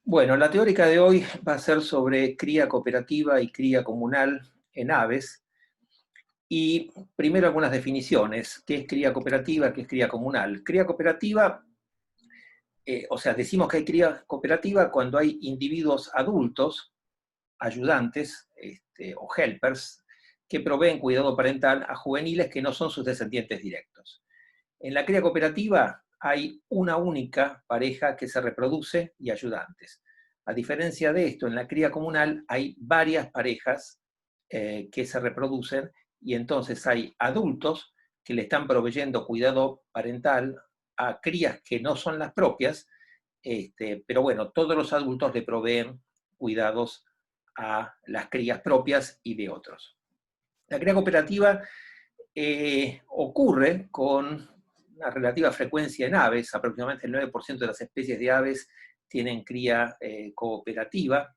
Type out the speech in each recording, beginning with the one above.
Bueno, la teórica de hoy va a ser sobre cría cooperativa y cría comunal en aves. Y primero algunas definiciones. ¿Qué es cría cooperativa? ¿Qué es cría comunal? Cría cooperativa, o sea, decimos que hay cría cooperativa cuando hay individuos adultos, ayudantes o helpers, que proveen cuidado parental a juveniles que no son sus descendientes directos. En la cría cooperativa hay una única pareja que se reproduce y ayudantes. A diferencia de esto, en la cría comunal hay varias parejas que se reproducen y entonces hay adultos que le están proveyendo cuidado parental a crías que no son las propias, pero bueno, todos los adultos le proveen cuidados a las crías propias y de otros. La cría cooperativa ocurre con una relativa frecuencia en aves, aproximadamente el 9% de las especies de aves tienen cría cooperativa.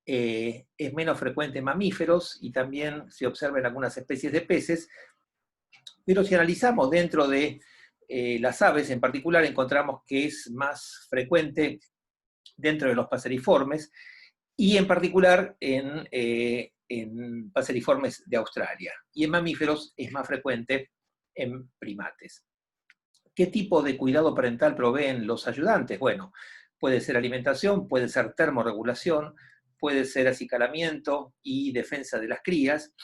Es menos frecuente en mamíferos y también se observa en algunas especies de peces, pero si analizamos dentro de las aves en particular, encontramos que es más frecuente dentro de los paseriformes y en particular en paseriformes de Australia. Y en mamíferos es más frecuente en primates. ¿Qué tipo de cuidado parental proveen los ayudantes? Bueno, puede ser alimentación, puede ser termorregulación, puede ser acicalamiento y defensa de las crías.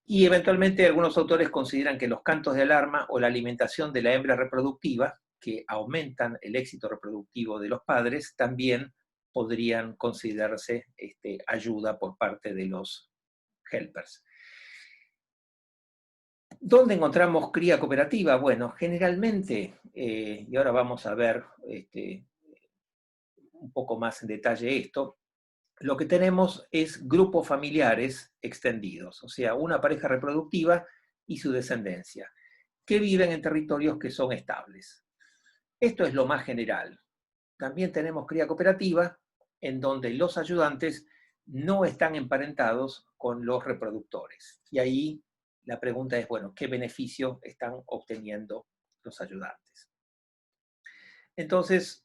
Y eventualmente algunos autores consideran que los cantos de alarma o la alimentación de la hembra reproductiva, que aumentan el éxito reproductivo de los padres, también podrían considerarse ayuda por parte de los helpers. ¿Dónde encontramos cría cooperativa? Bueno, generalmente, y ahora vamos a ver un poco más en detalle esto, lo que tenemos es grupos familiares extendidos, o sea, una pareja reproductiva y su descendencia, que viven en territorios que son estables. Esto es lo más general. También tenemos cría cooperativa, en donde los ayudantes no están emparentados con los reproductores. Y ahí la pregunta es, bueno, ¿qué beneficio están obteniendo los ayudantes? Entonces,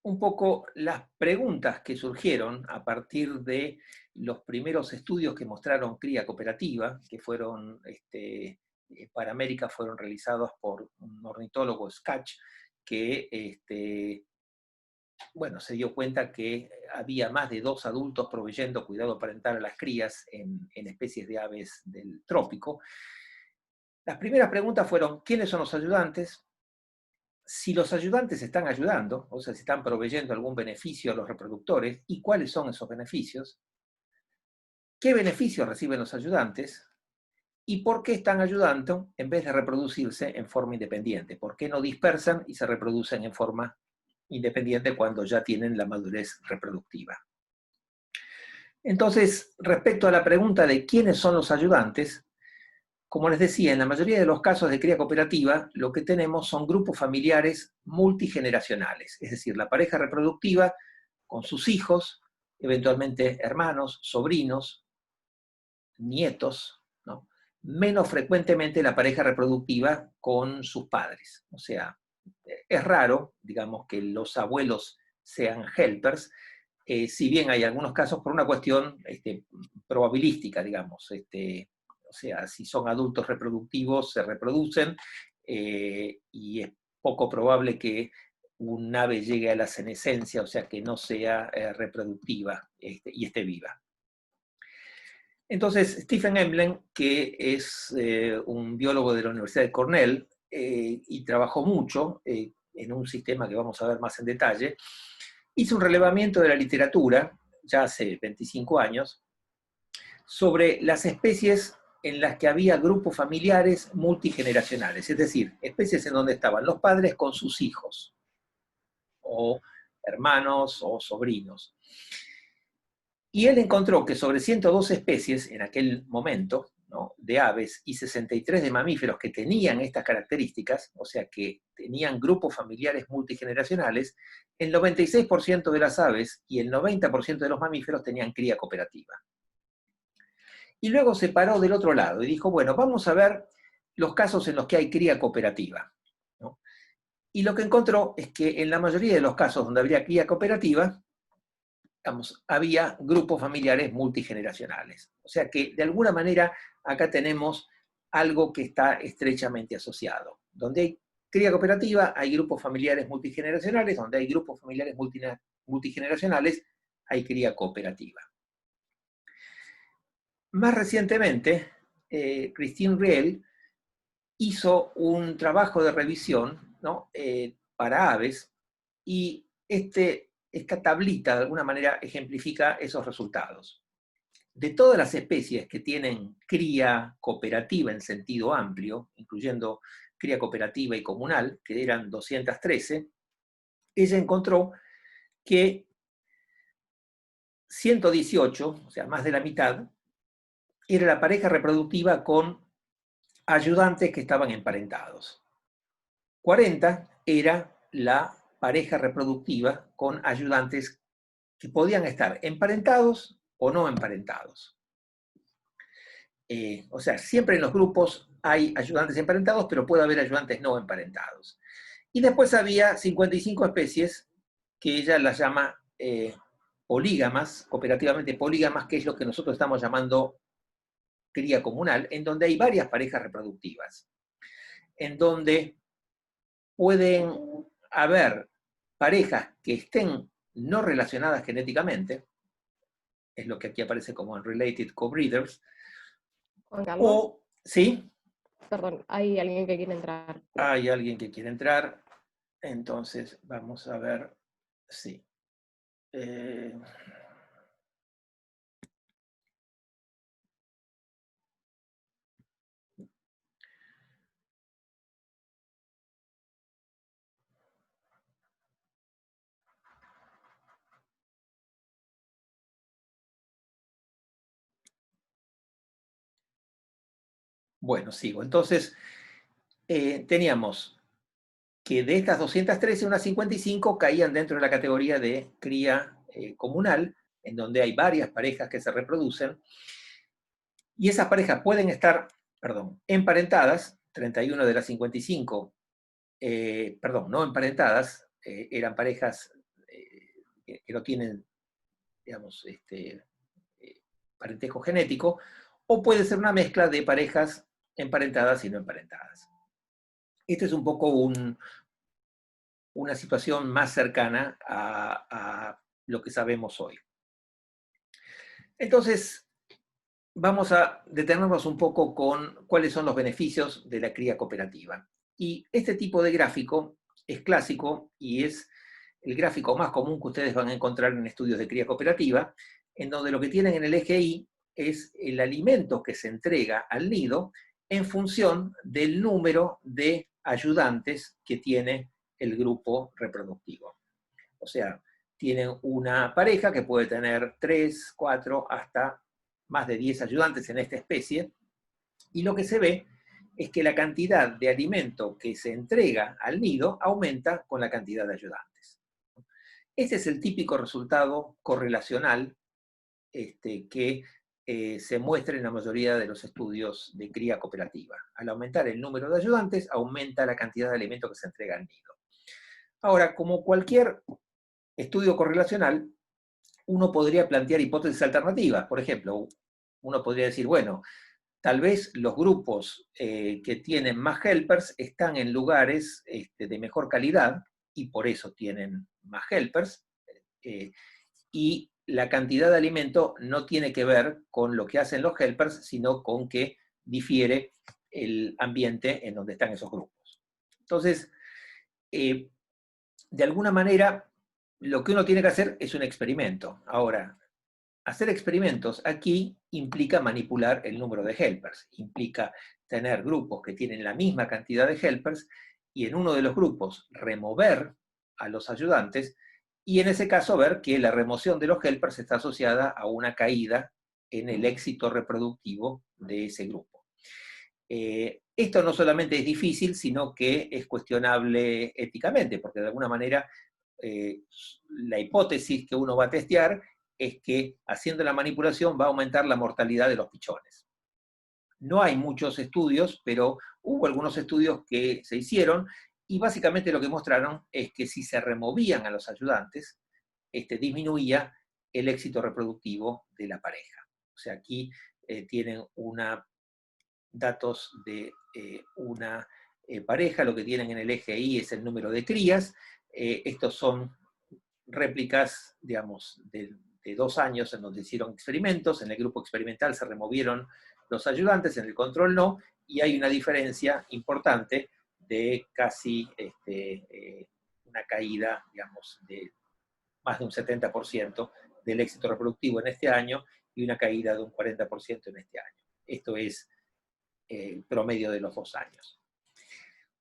un poco las preguntas que surgieron a partir de los primeros estudios que mostraron cría cooperativa, que fueron para América fueron realizados por un ornitólogo Scatch, que bueno, se dio cuenta que había más de 2 adultos proveyendo cuidado parental a las crías en especies de aves del trópico. Las primeras preguntas fueron, ¿quiénes son los ayudantes? Si los ayudantes están ayudando, o sea, si están proveyendo algún beneficio a los reproductores, ¿y cuáles son esos beneficios? ¿Qué beneficios reciben los ayudantes? ¿Y por qué están ayudando en vez de reproducirse en forma independiente? ¿Por qué no dispersan y se reproducen en forma independiente cuando ya tienen la madurez reproductiva? Entonces, respecto a la pregunta de quiénes son los ayudantes, como les decía, en la mayoría de los casos de cría cooperativa, lo que tenemos son grupos familiares multigeneracionales, es decir, la pareja reproductiva con sus hijos, eventualmente hermanos, sobrinos, nietos, ¿no? Menos frecuentemente la pareja reproductiva con sus padres. O sea, es raro, digamos, que los abuelos sean helpers, si bien hay algunos casos por una cuestión probabilística, digamos. O sea, si son adultos reproductivos, se reproducen, y es poco probable que un ave llegue a la senescencia, o sea, que no sea reproductiva y esté viva. Entonces, Stephen Hamblen, que es un biólogo de la Universidad de Cornell y trabajó mucho en un sistema que vamos a ver más en detalle, hizo un relevamiento de la literatura, ya hace 25 años, sobre las especies en las que había grupos familiares multigeneracionales, es decir, especies en donde estaban los padres con sus hijos, o hermanos o sobrinos. Y él encontró que sobre 102 especies en aquel momento, ¿no?, de aves y 63 de mamíferos que tenían estas características, o sea que tenían grupos familiares multigeneracionales, el 96% de las aves y el 90% de los mamíferos tenían cría cooperativa. Y luego se paró del otro lado y dijo, bueno, vamos a ver los casos en los que hay cría cooperativa, ¿no? Y lo que encontró es que en la mayoría de los casos donde habría cría cooperativa, digamos, había grupos familiares multigeneracionales. O sea que, de alguna manera, acá tenemos algo que está estrechamente asociado. Donde hay cría cooperativa, hay grupos familiares multigeneracionales, donde hay grupos familiares multigeneracionales, hay cría cooperativa. Más recientemente, Christine Riel hizo un trabajo de revisión, ¿no? Para aves, y esta tablita de alguna manera ejemplifica esos resultados. De todas las especies que tienen cría cooperativa en sentido amplio, incluyendo cría cooperativa y comunal, que eran 213, ella encontró que 118, o sea, más de la mitad, era la pareja reproductiva con ayudantes que estaban emparentados. 40 era la pareja reproductiva con ayudantes que podían estar emparentados o no emparentados. O sea, siempre en los grupos hay ayudantes emparentados, pero puede haber ayudantes no emparentados. Y después había 55 especies que ella las llama polígamas, cooperativamente polígamas, que es lo que nosotros estamos llamando cría comunal, en donde hay varias parejas reproductivas, en donde pueden haber parejas que estén no relacionadas genéticamente, es lo que aquí aparece como unrelated co-breeders, Juan Carlos. o, ¿sí? Perdón, hay alguien que quiere entrar. Hay alguien que quiere entrar, entonces vamos a ver, sí. Bueno, sigo. Entonces, teníamos que de estas 213, unas 55 caían dentro de la categoría de cría comunal, en donde hay varias parejas que se reproducen, y esas parejas pueden estar, emparentadas, 31 de las 55, no emparentadas, eran parejas que no tienen, digamos, parentesco genético, o puede ser una mezcla de parejas emparentadas y no emparentadas. Esta es un poco una situación más cercana a lo que sabemos hoy. Entonces, vamos a detenernos un poco con cuáles son los beneficios de la cría cooperativa. Y este tipo de gráfico es clásico y es el gráfico más común que ustedes van a encontrar en estudios de cría cooperativa, en donde lo que tienen en el eje Y es el alimento que se entrega al nido en función del número de ayudantes que tiene el grupo reproductivo. O sea, tienen una pareja que puede tener 3, 4, hasta más de 10 ayudantes en esta especie, y lo que se ve es que la cantidad de alimento que se entrega al nido aumenta con la cantidad de ayudantes. Este es el típico resultado correlacional que se muestra en la mayoría de los estudios de cría cooperativa. Al aumentar el número de ayudantes, aumenta la cantidad de alimento que se entrega al nido. Ahora, como cualquier estudio correlacional, uno podría plantear hipótesis alternativas. Por ejemplo, uno podría decir, bueno, tal vez los grupos que tienen más helpers están en lugares de mejor calidad y por eso tienen más helpers, y la cantidad de alimento no tiene que ver con lo que hacen los helpers, sino con que difiere el ambiente en donde están esos grupos. Entonces, de alguna manera, lo que uno tiene que hacer es un experimento. Ahora, hacer experimentos aquí implica manipular el número de helpers, implica tener grupos que tienen la misma cantidad de helpers y en uno de los grupos remover a los ayudantes y en ese caso ver que la remoción de los helpers está asociada a una caída en el éxito reproductivo de ese grupo. Esto no solamente es difícil, sino que es cuestionable éticamente, porque de alguna manera la hipótesis que uno va a testear es que haciendo la manipulación va a aumentar la mortalidad de los pichones. No hay muchos estudios, pero hubo algunos estudios que se hicieron y básicamente lo que mostraron es que si se removían a los ayudantes, disminuía el éxito reproductivo de la pareja. O sea, aquí tienen datos de una pareja, lo que tienen en el eje Y es el número de crías. Estos son réplicas, digamos, de 2 años en donde hicieron experimentos. En el grupo experimental se removieron los ayudantes, en el control no, y hay una diferencia importante de casi una caída, digamos, de más de un 70% del éxito reproductivo en este año y una caída de un 40% en este año. Esto es el promedio de los 2 años.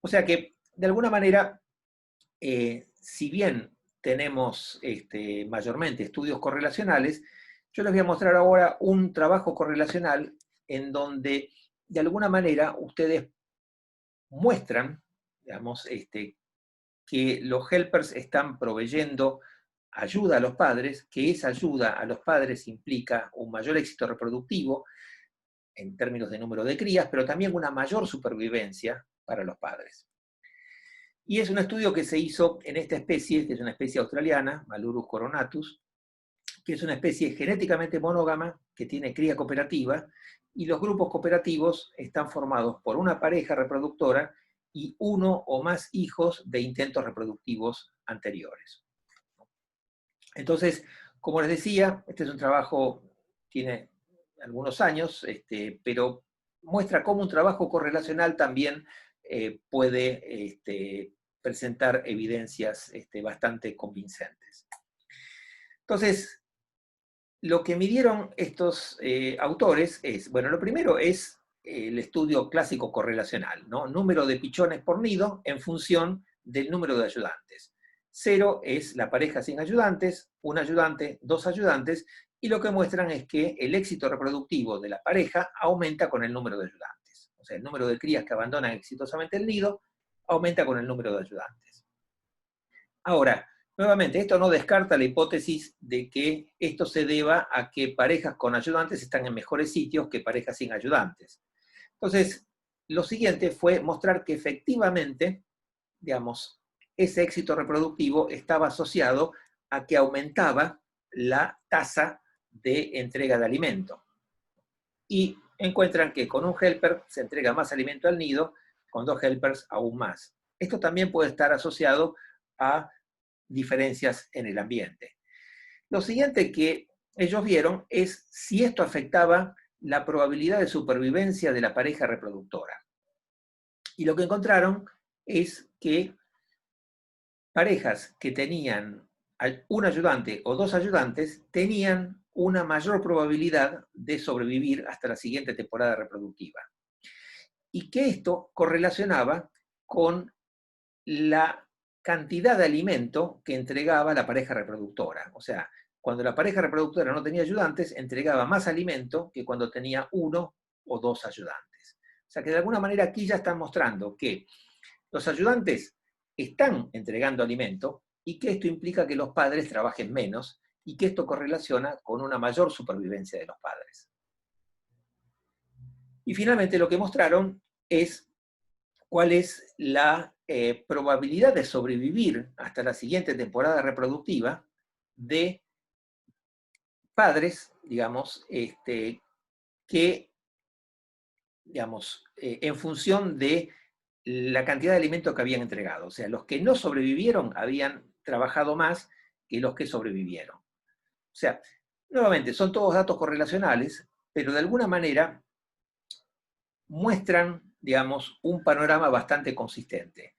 O sea que, de alguna manera, si bien tenemos mayormente estudios correlacionales, yo les voy a mostrar ahora un trabajo correlacional en donde, de alguna manera, ustedes muestran, digamos, que los helpers están proveyendo ayuda a los padres, que esa ayuda a los padres implica un mayor éxito reproductivo en términos de número de crías, pero también una mayor supervivencia para los padres. Y es un estudio que se hizo en esta especie, que es una especie australiana, Malurus coronatus, que es una especie genéticamente monógama, que tiene cría cooperativa, y los grupos cooperativos están formados por una pareja reproductora y uno o más hijos de intentos reproductivos anteriores. Entonces, como les decía, este es un trabajo, tiene algunos años, pero muestra cómo un trabajo correlacional también puede presentar evidencias bastante convincentes. Entonces, lo que midieron estos autores es, bueno, lo primero es el estudio clásico correlacional, ¿no? Número de pichones por nido en función del número de ayudantes. 0 es la pareja sin ayudantes, un ayudante, 2 ayudantes, y lo que muestran es que el éxito reproductivo de la pareja aumenta con el número de ayudantes. O sea, el número de crías que abandonan exitosamente el nido aumenta con el número de ayudantes. Ahora, nuevamente, esto no descarta la hipótesis de que esto se deba a que parejas con ayudantes están en mejores sitios que parejas sin ayudantes. Entonces, lo siguiente fue mostrar que efectivamente, digamos, ese éxito reproductivo estaba asociado a que aumentaba la tasa de entrega de alimento. Y encuentran que con un helper se entrega más alimento al nido, con 2 helpers aún más. Esto también puede estar asociado a diferencias en el ambiente. Lo siguiente que ellos vieron es si esto afectaba la probabilidad de supervivencia de la pareja reproductora. Y lo que encontraron es que parejas que tenían un ayudante o 2 ayudantes tenían una mayor probabilidad de sobrevivir hasta la siguiente temporada reproductiva. Y que esto correlacionaba con la cantidad de alimento que entregaba la pareja reproductora. O sea, cuando la pareja reproductora no tenía ayudantes, entregaba más alimento que cuando tenía 1 o 2 ayudantes. O sea que de alguna manera aquí ya están mostrando que los ayudantes están entregando alimento y que esto implica que los padres trabajen menos y que esto correlaciona con una mayor supervivencia de los padres. Y finalmente lo que mostraron es cuál es la probabilidad de sobrevivir hasta la siguiente temporada reproductiva de padres, digamos, que, digamos, en función de la cantidad de alimento que habían entregado. O sea, los que no sobrevivieron habían trabajado más que los que sobrevivieron. O sea, nuevamente, son todos datos correlacionales, pero de alguna manera muestran, digamos, un panorama bastante consistente.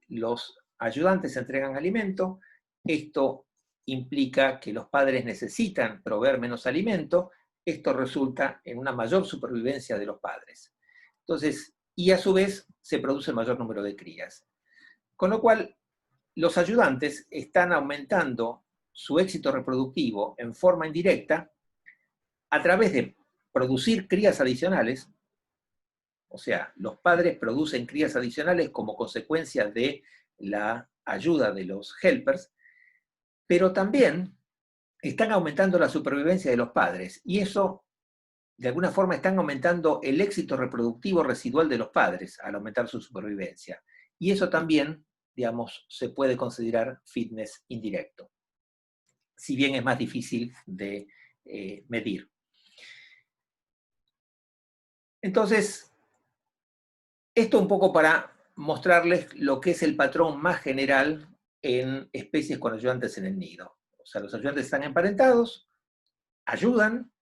Los ayudantes entregan alimento, esto implica que los padres necesitan proveer menos alimento, esto resulta en una mayor supervivencia de los padres. Entonces, y a su vez se produce el mayor número de crías. Con lo cual, los ayudantes están aumentando su éxito reproductivo en forma indirecta a través de producir crías adicionales. O sea, los padres producen crías adicionales como consecuencia de la ayuda de los helpers, pero también están aumentando la supervivencia de los padres, y eso, de alguna forma, están aumentando el éxito reproductivo residual de los padres al aumentar su supervivencia. Y eso también, digamos, se puede considerar fitness indirecto. si bien es más difícil de medir. Entonces, esto un poco para mostrarles lo que es el patrón más general en especies con ayudantes en el nido. O sea, los ayudantes están emparentados, ayudan,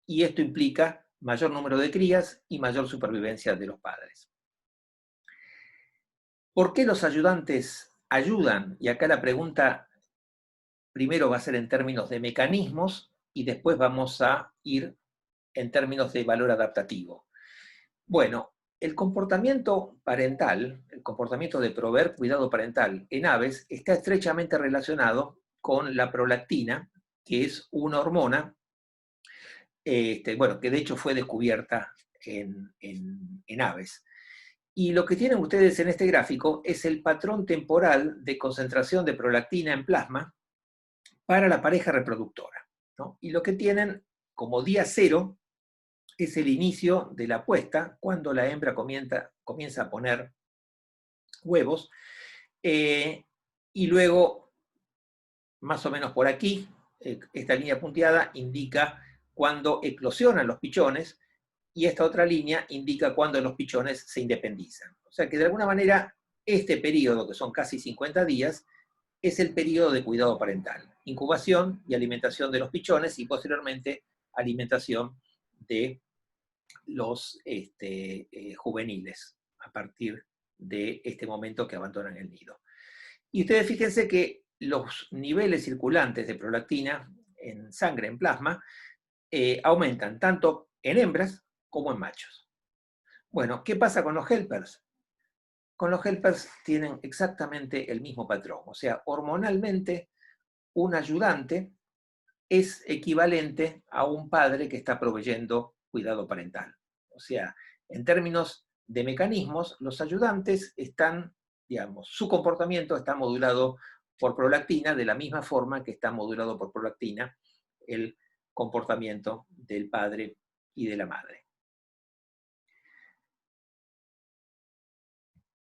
y esto implica mayor número de crías y mayor supervivencia de los padres. ¿Por qué los ayudantes ayudan? Y acá la pregunta primero va a ser en términos de mecanismos y después vamos a ir en términos de valor adaptativo. Bueno, el comportamiento parental, el comportamiento de proveer cuidado parental en aves está estrechamente relacionado con la prolactina, que es una hormona, bueno, que de hecho fue descubierta en aves. Y lo que tienen ustedes en este gráfico es el patrón temporal de concentración de prolactina en plasma para la pareja reproductora, ¿no? Y lo que tienen como día cero es el inicio de la puesta, cuando la hembra comienza a poner huevos, y luego, más o menos por aquí, esta línea punteada indica cuando eclosionan los pichones, y esta otra línea indica cuando los pichones se independizan. O sea que de alguna manera este periodo, que son casi 50 días, es el periodo de cuidado parental. Incubación y alimentación de los pichones y posteriormente alimentación de los juveniles a partir de este momento que abandonan el nido. Y ustedes fíjense que los niveles circulantes de prolactina en sangre, en plasma, aumentan tanto en hembras como en machos. Bueno, ¿qué pasa con los helpers? Con los helpers tienen exactamente el mismo patrón. O sea, hormonalmente, un ayudante es equivalente a un padre que está proveyendo cuidado parental. O sea, en términos de mecanismos, los ayudantes están, digamos, su comportamiento está modulado por prolactina de la misma forma que está modulado por prolactina el comportamiento del padre y de la madre.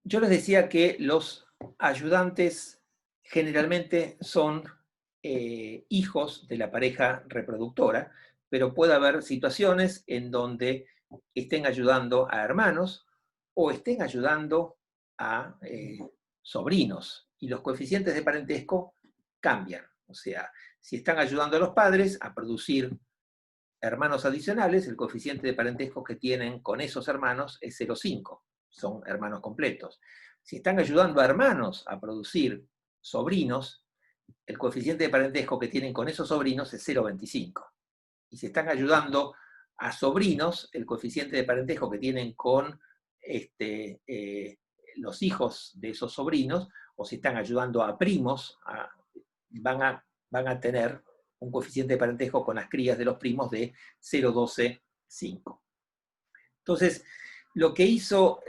Yo les decía que los ayudantes generalmente son hijos de la pareja reproductora, pero puede haber situaciones en donde estén ayudando a hermanos o estén ayudando a sobrinos, y los coeficientes de parentesco cambian. O sea, si están ayudando a los padres a producir hermanos adicionales, el coeficiente de parentesco que tienen con esos hermanos es 0,5, son hermanos completos. Si están ayudando a hermanos a producir sobrinos, el coeficiente de parentesco que tienen con esos sobrinos es 0,25. Y si están ayudando a sobrinos, el coeficiente de parentesco que tienen con los hijos de esos sobrinos, o si están ayudando a primos, van a tener un coeficiente de parentesco con las crías de los primos de 0,12,5. Entonces, lo que hizo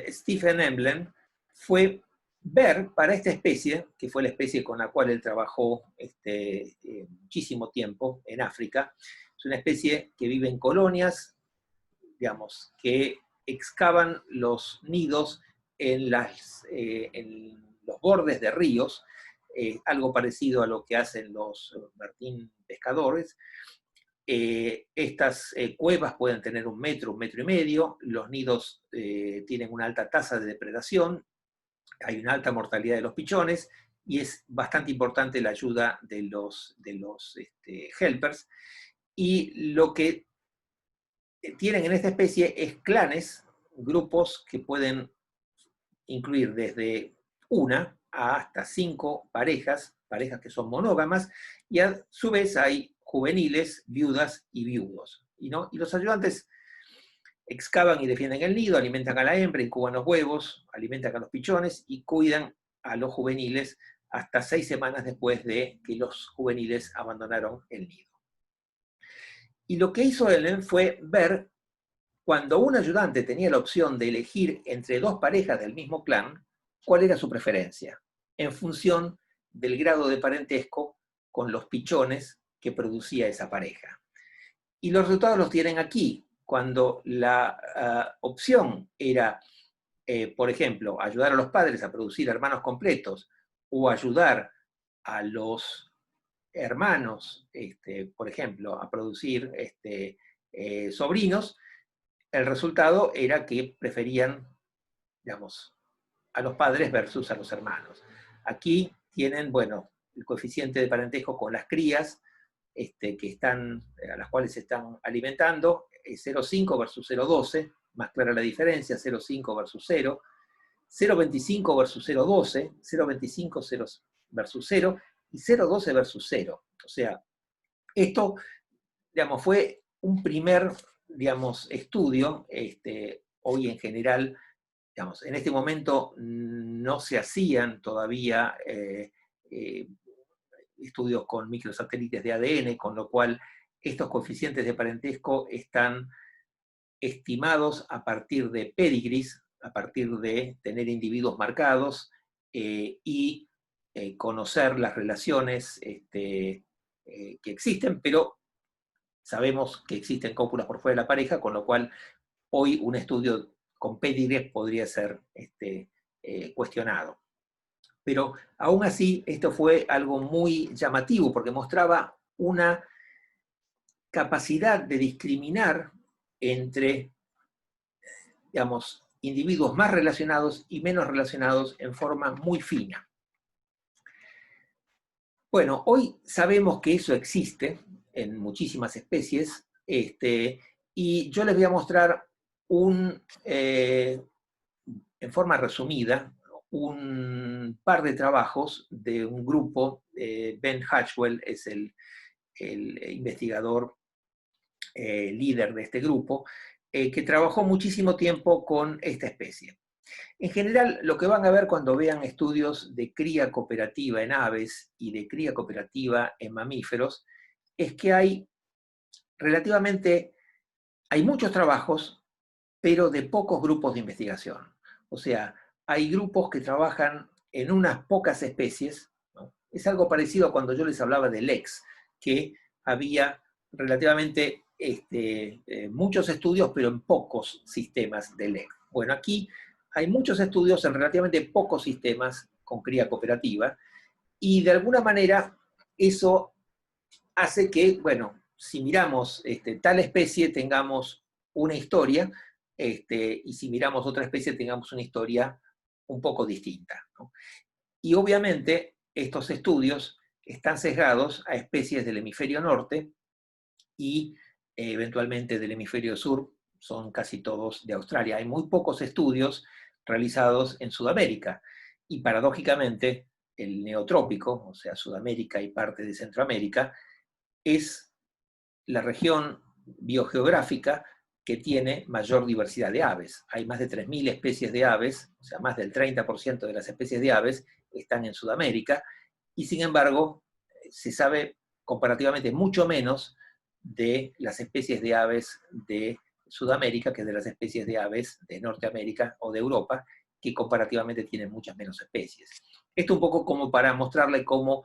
Stephen Emblem fue ver para esta especie, que fue la especie con la cual él trabajó muchísimo tiempo en África. Es una especie que vive en colonias, digamos, que excavan los nidos en los bordes de ríos, algo parecido a lo que hacen los martín pescadores. Estas cuevas pueden tener 1 metro, 1,5 metros, los nidos tienen una alta tasa de depredación, hay una alta mortalidad de los pichones, y es bastante importante la ayuda de los helpers. Y lo que tienen en esta especie es clanes, grupos que pueden incluir desde 1 hasta 5 parejas que son monógamas, y a su vez hay juveniles, viudas y viudos. Y los ayudantes excavan y defienden el nido, alimentan a la hembra, incuban los huevos, alimentan a los pichones y cuidan a los juveniles hasta 6 semanas después de que los juveniles abandonaron el nido. Y lo que hizo Ellen fue ver, cuando un ayudante tenía la opción de elegir entre 2 parejas del mismo clan, cuál era su preferencia, en función del grado de parentesco con los pichones que producía esa pareja. Y los resultados los tienen aquí. Cuando la opción era, por ejemplo, ayudar a los padres a producir hermanos completos o ayudar a los hermanos, por ejemplo, a producir sobrinos, el resultado era que preferían, digamos, a los padres versus a los hermanos. Aquí tienen, bueno, el coeficiente de parentesco con las crías, a las cuales se están alimentando, 0,5 versus 0,12, más clara la diferencia, 0,5 versus 0, 0,25 versus 0,12, 0,25 versus 0 y 0,12 versus 0. O sea, esto, digamos, fue un primer, digamos, estudio. Hoy en general, digamos, en este momento no se hacían todavía estudios con microsatélites de ADN, con lo cual estos coeficientes de parentesco están estimados a partir de pedigrees, a partir de tener individuos marcados y conocer las relaciones que existen, pero sabemos que existen cópulas por fuera de la pareja, con lo cual hoy un estudio con pedigrees podría ser cuestionado. Pero aún así, esto fue algo muy llamativo, porque mostraba una capacidad de discriminar entre, digamos, individuos más relacionados y menos relacionados en forma muy fina. Bueno, hoy sabemos que eso existe en muchísimas especies, y yo les voy a mostrar en forma resumida, un par de trabajos de un grupo. Ben Hatchwell es el investigador líder de este grupo, que trabajó muchísimo tiempo con esta especie. En general, lo que van a ver cuando vean estudios de cría cooperativa en aves y de cría cooperativa en mamíferos, es que hay muchos trabajos, pero de pocos grupos de investigación. O sea, hay grupos que trabajan en unas pocas especies, ¿no? Es algo parecido a cuando yo les hablaba del LEX, que había relativamente muchos estudios, pero en pocos sistemas de LEX. Bueno, aquí hay muchos estudios en relativamente pocos sistemas con cría cooperativa, y de alguna manera eso hace que, bueno, si miramos tal especie tengamos una historia, y si miramos otra especie tengamos una historia un poco distinta, ¿no? Y obviamente estos estudios están sesgados a especies del hemisferio norte y eventualmente del hemisferio sur, son casi todos de Australia. Hay muy pocos estudios realizados en Sudamérica, y paradójicamente el neotrópico, o sea, Sudamérica y parte de Centroamérica, es la región biogeográfica que tiene mayor diversidad de aves. Hay más de 3.000 especies de aves, o sea, más del 30% de las especies de aves están en Sudamérica, y sin embargo, se sabe comparativamente mucho menos de las especies de aves de Sudamérica que de las especies de aves de Norteamérica o de Europa, que comparativamente tienen muchas menos especies. Esto un poco como para mostrarle cómo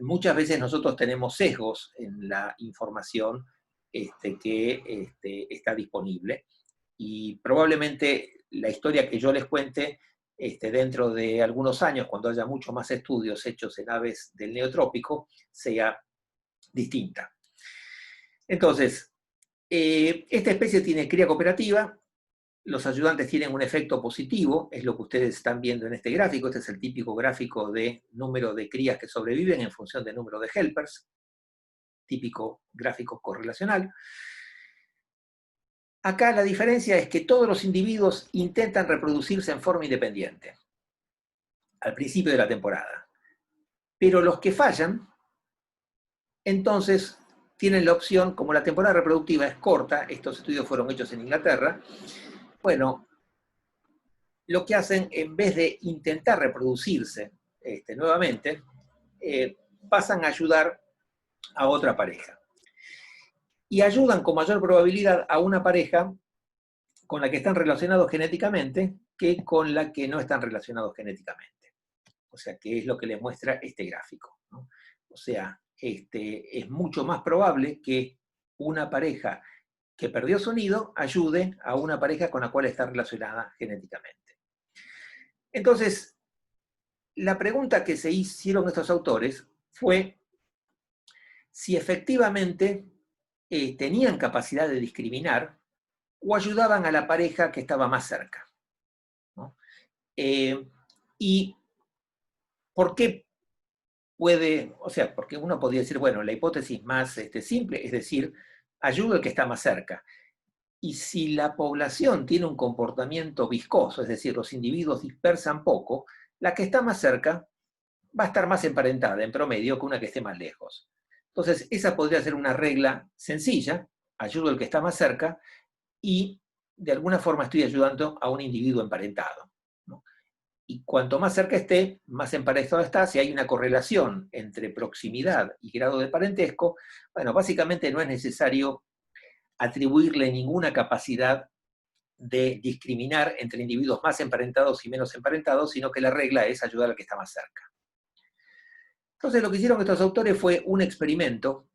muchas veces nosotros tenemos sesgos en la información que está disponible, y probablemente la historia que yo les cuente dentro de algunos años, cuando haya muchos más estudios hechos en aves del neotrópico, sea distinta. Entonces, esta especie tiene cría cooperativa. Los ayudantes tienen un efecto positivo, es lo que ustedes están viendo en este gráfico. Este es el típico gráfico de número de crías que sobreviven en función del número de helpers, típico gráfico correlacional. Acá la diferencia es que todos los individuos intentan reproducirse en forma independiente al principio de la temporada, pero los que fallan, entonces tienen la opción, como la temporada reproductiva es corta, estos estudios fueron hechos en Inglaterra, bueno, lo que hacen, en vez de intentar reproducirse nuevamente, pasan a ayudar a otra pareja. Y ayudan con mayor probabilidad a una pareja con la que están relacionados genéticamente que con la que no están relacionados genéticamente. O sea, que es lo que les muestra este gráfico, ¿no? O sea, es mucho más probable que una pareja que perdió su nido ayude a una pareja con la cual está relacionada genéticamente. Entonces, la pregunta que se hicieron estos autores fue si efectivamente tenían capacidad de discriminar o ayudaban a la pareja que estaba más cerca, ¿no? ¿Y por qué puede, o sea, porque uno podría decir, bueno, la hipótesis más simple es decir, ayuda al que está más cerca. Y si la población tiene un comportamiento viscoso, es decir, los individuos dispersan poco, la que está más cerca va a estar más emparentada en promedio que una que esté más lejos. Entonces, esa podría ser una regla sencilla, ayudo al que está más cerca y de alguna forma estoy ayudando a un individuo emparentado, ¿no? Y cuanto más cerca esté, más emparentado está. Si hay una correlación entre proximidad y grado de parentesco, bueno, básicamente no es necesario atribuirle ninguna capacidad de discriminar entre individuos más emparentados y menos emparentados, sino que la regla es ayudar al que está más cerca. Entonces lo que hicieron estos autores fue un experimento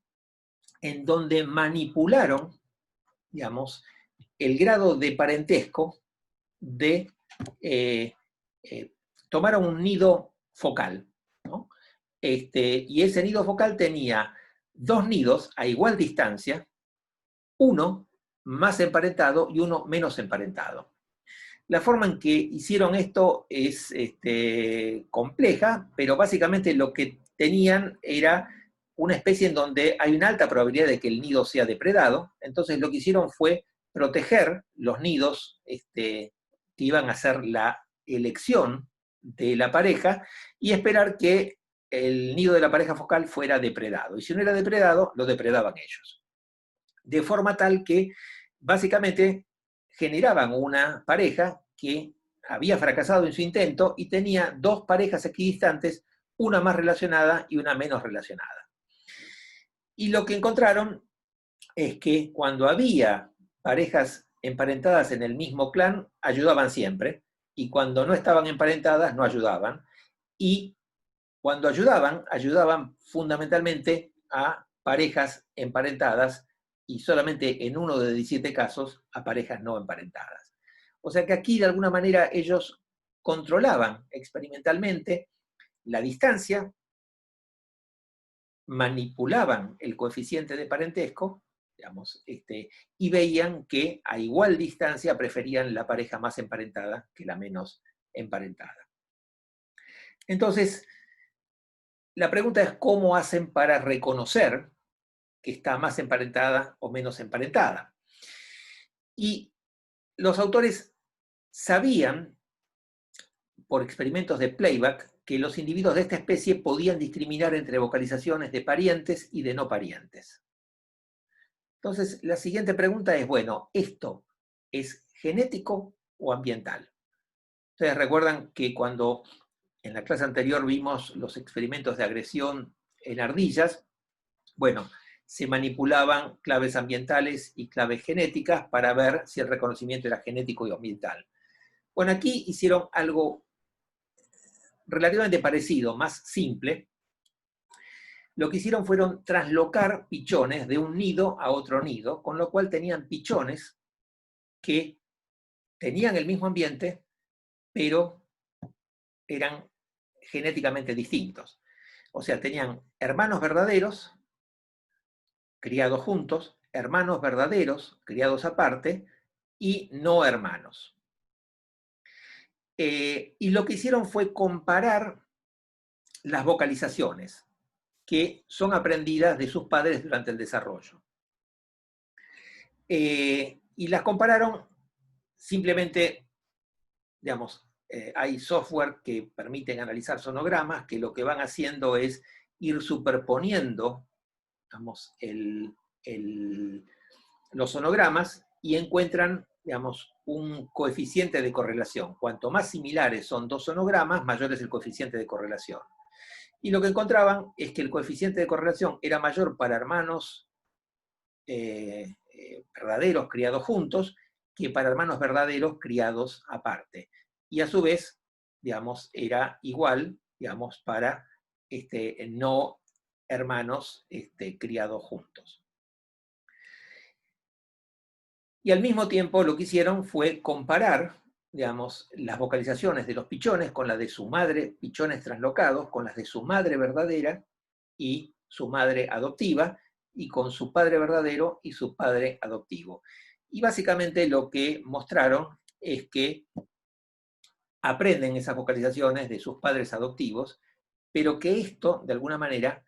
en donde manipularon, digamos, el grado de parentesco de... tomaron un nido focal, ¿no? Y ese nido focal tenía dos nidos a igual distancia, uno más emparentado y uno menos emparentado. La forma en que hicieron esto es compleja, pero básicamente lo que tenían era una especie en donde hay una alta probabilidad de que el nido sea depredado. Entonces lo que hicieron fue proteger los nidos que iban a ser la elección de la pareja y esperar que el nido de la pareja focal fuera depredado. Y si no era depredado, lo depredaban ellos. De forma tal que básicamente generaban una pareja que había fracasado en su intento y tenía dos parejas equidistantes, una más relacionada y una menos relacionada. Y lo que encontraron es que cuando había parejas emparentadas en el mismo clan, ayudaban siempre, y cuando no estaban emparentadas, no ayudaban. Y cuando ayudaban, ayudaban fundamentalmente a parejas emparentadas y solamente en uno de 17 casos a parejas no emparentadas. O sea que aquí de alguna manera ellos controlaban experimentalmente la distancia, manipulaban el coeficiente de parentesco, digamos, y veían que a igual distancia preferían la pareja más emparentada que la menos emparentada. Entonces, la pregunta es cómo hacen para reconocer que está más emparentada o menos emparentada. Y los autores sabían, por experimentos de playback, que los individuos de esta especie podían discriminar entre vocalizaciones de parientes y de no parientes. Entonces, la siguiente pregunta es, bueno, ¿esto es genético o ambiental? Ustedes recuerdan que cuando en la clase anterior vimos los experimentos de agresión en ardillas, bueno, se manipulaban claves ambientales y claves genéticas para ver si el reconocimiento era genético y ambiental. Bueno, aquí hicieron algo relativamente parecido, más simple. Lo que hicieron fueron traslocar pichones de un nido a otro nido, con lo cual tenían pichones que tenían el mismo ambiente, pero eran genéticamente distintos. O sea, tenían hermanos verdaderos, criados juntos, hermanos verdaderos, criados aparte, y no hermanos. Y lo que hicieron fue comparar las vocalizaciones que son aprendidas de sus padres durante el desarrollo. Y las compararon simplemente, digamos, hay software que permiten analizar sonogramas que lo que van haciendo es ir superponiendo, digamos, los sonogramas y encuentran, digamos, un coeficiente de correlación. Cuanto más similares son dos sonogramas, mayor es el coeficiente de correlación. Y lo que encontraban es que el coeficiente de correlación era mayor para hermanos verdaderos criados juntos que para hermanos verdaderos criados aparte. Y a su vez, digamos, era igual, digamos, para no hermanos criados juntos. Y al mismo tiempo lo que hicieron fue comparar, digamos, las vocalizaciones de los pichones con las de su madre, pichones traslocados, con las de su madre verdadera y su madre adoptiva, y con su padre verdadero y su padre adoptivo. Y básicamente lo que mostraron es que aprenden esas vocalizaciones de sus padres adoptivos, pero que esto, de alguna manera,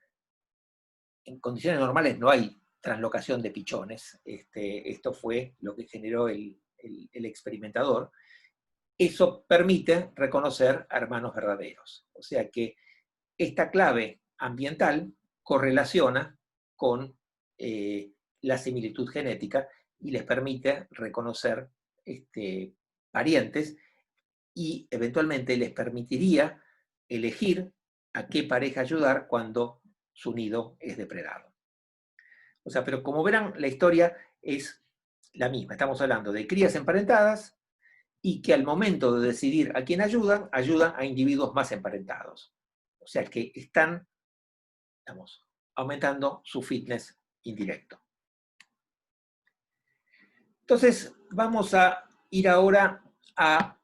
en condiciones normales no hay translocación de pichones. Esto fue lo que generó el experimentador. Eso permite reconocer a hermanos verdaderos. O sea que esta clave ambiental correlaciona con la similitud genética y les permite reconocer parientes, y eventualmente les permitiría elegir a qué pareja ayudar cuando su nido es depredado. O sea, pero como verán, la historia es la misma. Estamos hablando de crías emparentadas y que al momento de decidir a quién ayudan, ayudan a individuos más emparentados. O sea, que están, digamos, aumentando su fitness indirecto. Entonces, vamos a ir ahora a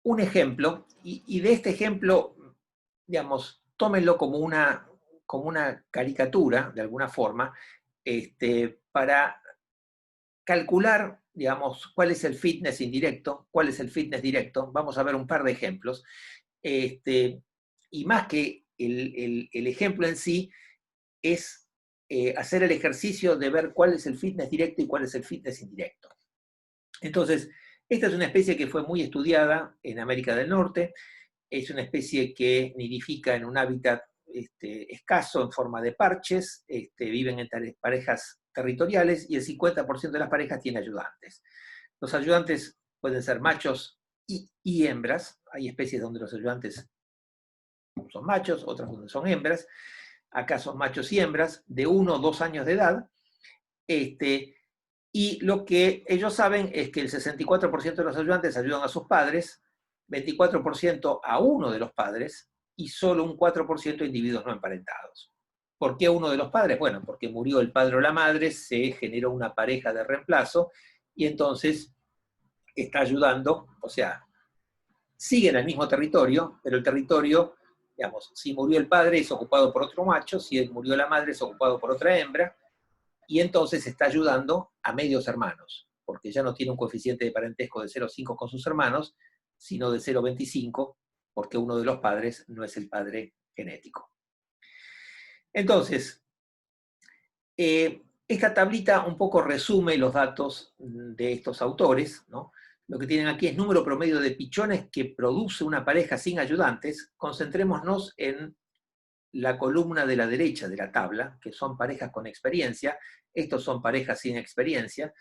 un ejemplo, y de este ejemplo, digamos, tómenlo como una caricatura, de alguna forma, para calcular, digamos, cuál es el fitness indirecto, cuál es el fitness directo. Vamos a ver un par de ejemplos. Y más que el ejemplo en sí, es hacer el ejercicio de ver cuál es el fitness directo y cuál es el fitness indirecto. Entonces, esta es una especie que fue muy estudiada en América del Norte. Es una especie que nidifica en un hábitat escaso, en forma de parches, viven entre parejas territoriales, y el 50% de las parejas tiene ayudantes. Los ayudantes pueden ser machos y hembras. Hay especies donde los ayudantes son machos, otras donde son hembras. Acá son machos y hembras de 1 o 2 años de edad. Y lo que ellos saben es que el 64% de los ayudantes ayudan a sus padres, 24% a uno de los padres, y solo un 4% a individuos no emparentados. ¿Por qué uno de los padres? Bueno, porque murió el padre o la madre, se generó una pareja de reemplazo, y entonces está ayudando, o sea, sigue en el mismo territorio, pero el territorio, digamos, si murió el padre es ocupado por otro macho, si murió la madre es ocupado por otra hembra, y entonces está ayudando a medios hermanos, porque ya no tiene un coeficiente de parentesco de 0,5 con sus hermanos, sino de 0,25, porque uno de los padres no es el padre genético. Entonces, esta tablita un poco resume los datos de estos autores, ¿no? Lo que tienen aquí es número promedio de pichones que produce una pareja sin ayudantes. Concentrémonos en la columna de la derecha de la tabla, que son parejas con experiencia. Estos son parejas sin experiencia.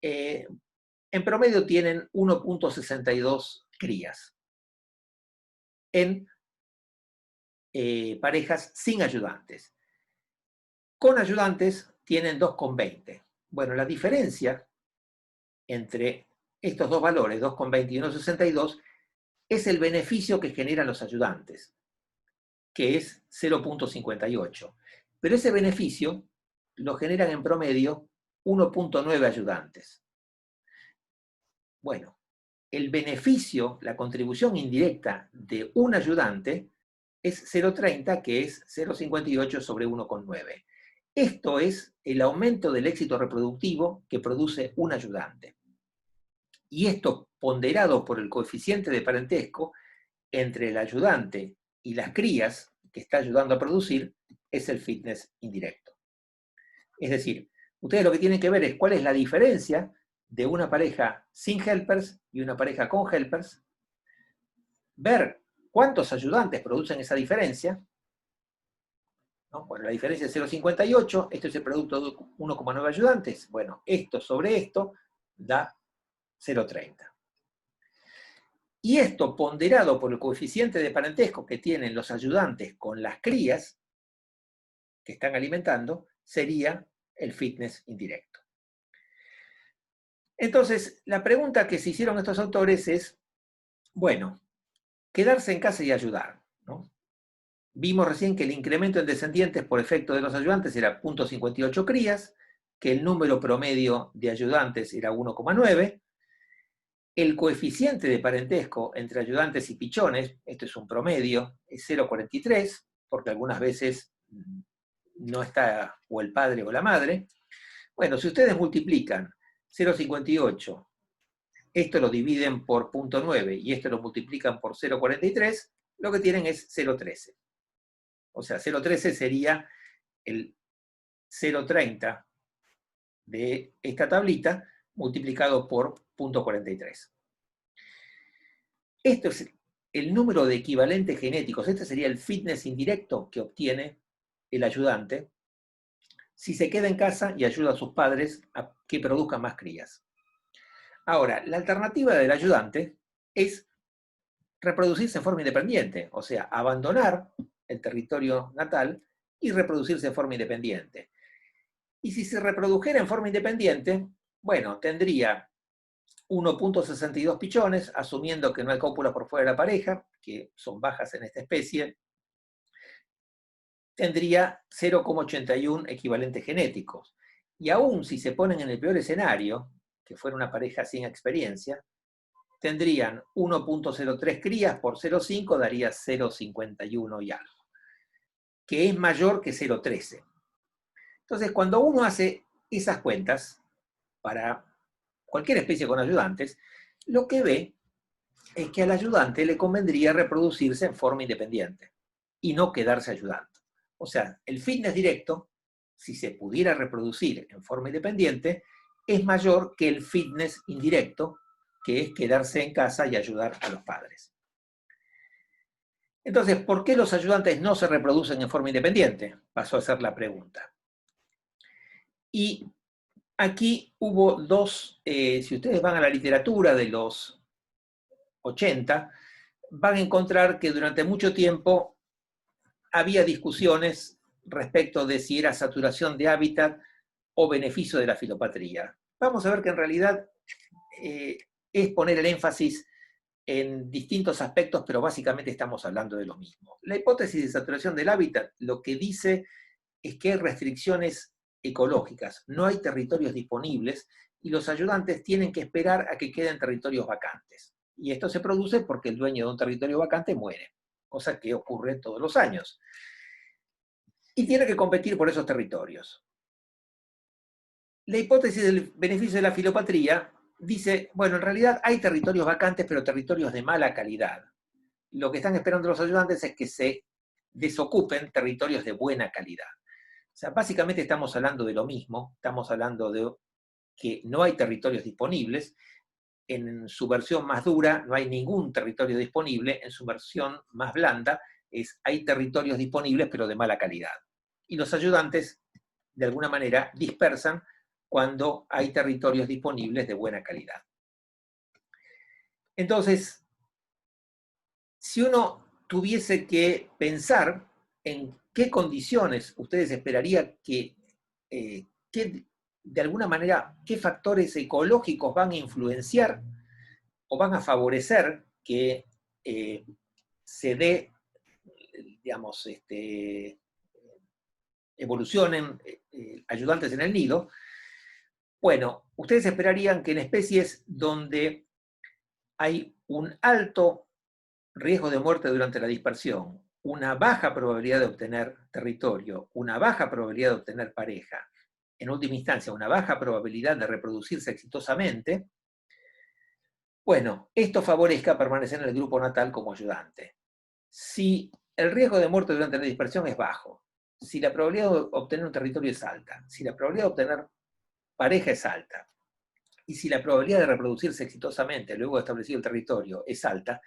En promedio tienen 1,62 crías. En parejas sin ayudantes. Con ayudantes tienen 2,20. Bueno, la diferencia entre estos dos valores, 2,20 y 1,62, es el beneficio que generan los ayudantes, que es 0,58. Pero ese beneficio lo generan en promedio 1,9 ayudantes. Bueno, el beneficio, la contribución indirecta de un ayudante es 0,30, que es 0,58 sobre 1,9. Esto es el aumento del éxito reproductivo que produce un ayudante. Y esto, ponderado por el coeficiente de parentesco entre el ayudante y las crías que está ayudando a producir, es el fitness indirecto. Es decir, ustedes lo que tienen que ver es cuál es la diferencia de una pareja sin helpers y una pareja con helpers, ver cuántos ayudantes producen esa diferencia, ¿no? Bueno, la diferencia es 0,58, esto es el producto de 1,9 ayudantes. Bueno, esto sobre esto da 0,30. Y esto, ponderado por el coeficiente de parentesco que tienen los ayudantes con las crías que están alimentando, sería el fitness indirecto. Entonces, la pregunta que se hicieron estos autores es, bueno, quedarse en casa y ayudar, ¿no? Vimos recién que el incremento en descendientes por efecto de los ayudantes era 0,58 crías, que el número promedio de ayudantes era 1,9, el coeficiente de parentesco entre ayudantes y pichones, esto es un promedio, es 0,43, porque algunas veces no está o el padre o la madre. Bueno, si ustedes multiplican 0,58, esto lo dividen por 0,9 y esto lo multiplican por 0,43, lo que tienen es 0,13. O sea, 0,13 sería el 0,30 de esta tablita multiplicado por 0,43. Esto es el número de equivalentes genéticos. Este sería el fitness indirecto que obtiene el ayudante si se queda en casa y ayuda a sus padres a que produzcan más crías. Ahora, la alternativa del ayudante es reproducirse en forma independiente, o sea, abandonar el territorio natal y reproducirse en forma independiente. Y si se reprodujera en forma independiente, bueno, tendría 1,62 pichones, asumiendo que no hay cópulas por fuera de la pareja, que son bajas en esta especie, tendría 0,81 equivalentes genéticos. Y aún si se ponen en el peor escenario, que fuera una pareja sin experiencia, tendrían 1,03 crías por 0,5, daría 0,51 y algo, que es mayor que 0,13. Entonces, cuando uno hace esas cuentas para cualquier especie con ayudantes, lo que ve es que al ayudante le convendría reproducirse en forma independiente y no quedarse ayudando. O sea, el fitness directo, si se pudiera reproducir en forma independiente, es mayor que el fitness indirecto, que es quedarse en casa y ayudar a los padres. Entonces, ¿por qué los ayudantes no se reproducen en forma independiente? Pasó a ser la pregunta. Y aquí hubo dos, si ustedes van a la literatura de los 80, van a encontrar que durante mucho tiempo había discusiones respecto de si era saturación de hábitat o beneficio de la filopatría. Vamos a ver que en realidad es poner el énfasis en distintos aspectos, pero básicamente estamos hablando de lo mismo. La hipótesis de saturación del hábitat lo que dice es que hay restricciones ecológicas, no hay territorios disponibles y los ayudantes tienen que esperar a que queden territorios vacantes. Y esto se produce porque el dueño de un territorio vacante muere, cosa que ocurre todos los años. Y tiene que competir por esos territorios. La hipótesis del beneficio de la filopatría dice, bueno, en realidad hay territorios vacantes, pero territorios de mala calidad. Lo que están esperando los ayudantes es que se desocupen territorios de buena calidad. O sea, básicamente estamos hablando de lo mismo, estamos hablando de que no hay territorios disponibles. En su versión más dura no hay ningún territorio disponible, en su versión más blanda hay territorios disponibles pero de mala calidad. Y los ayudantes, de alguna manera, dispersan cuando hay territorios disponibles de buena calidad. Entonces, si uno tuviese que pensar en qué condiciones ustedes esperarían que de alguna manera, qué factores ecológicos van a influenciar o van a favorecer que se dé, digamos, evolucionen ayudantes en el nido. Bueno, ustedes esperarían que en especies donde hay un alto riesgo de muerte durante la dispersión, una baja probabilidad de obtener territorio, una baja probabilidad de obtener pareja, en última instancia, una baja probabilidad de reproducirse exitosamente, bueno, esto favorezca permanecer en el grupo natal como ayudante. Si el riesgo de muerte durante la dispersión es bajo, si la probabilidad de obtener un territorio es alta, si la probabilidad de obtener pareja es alta, y si la probabilidad de reproducirse exitosamente luego de establecido el territorio es alta,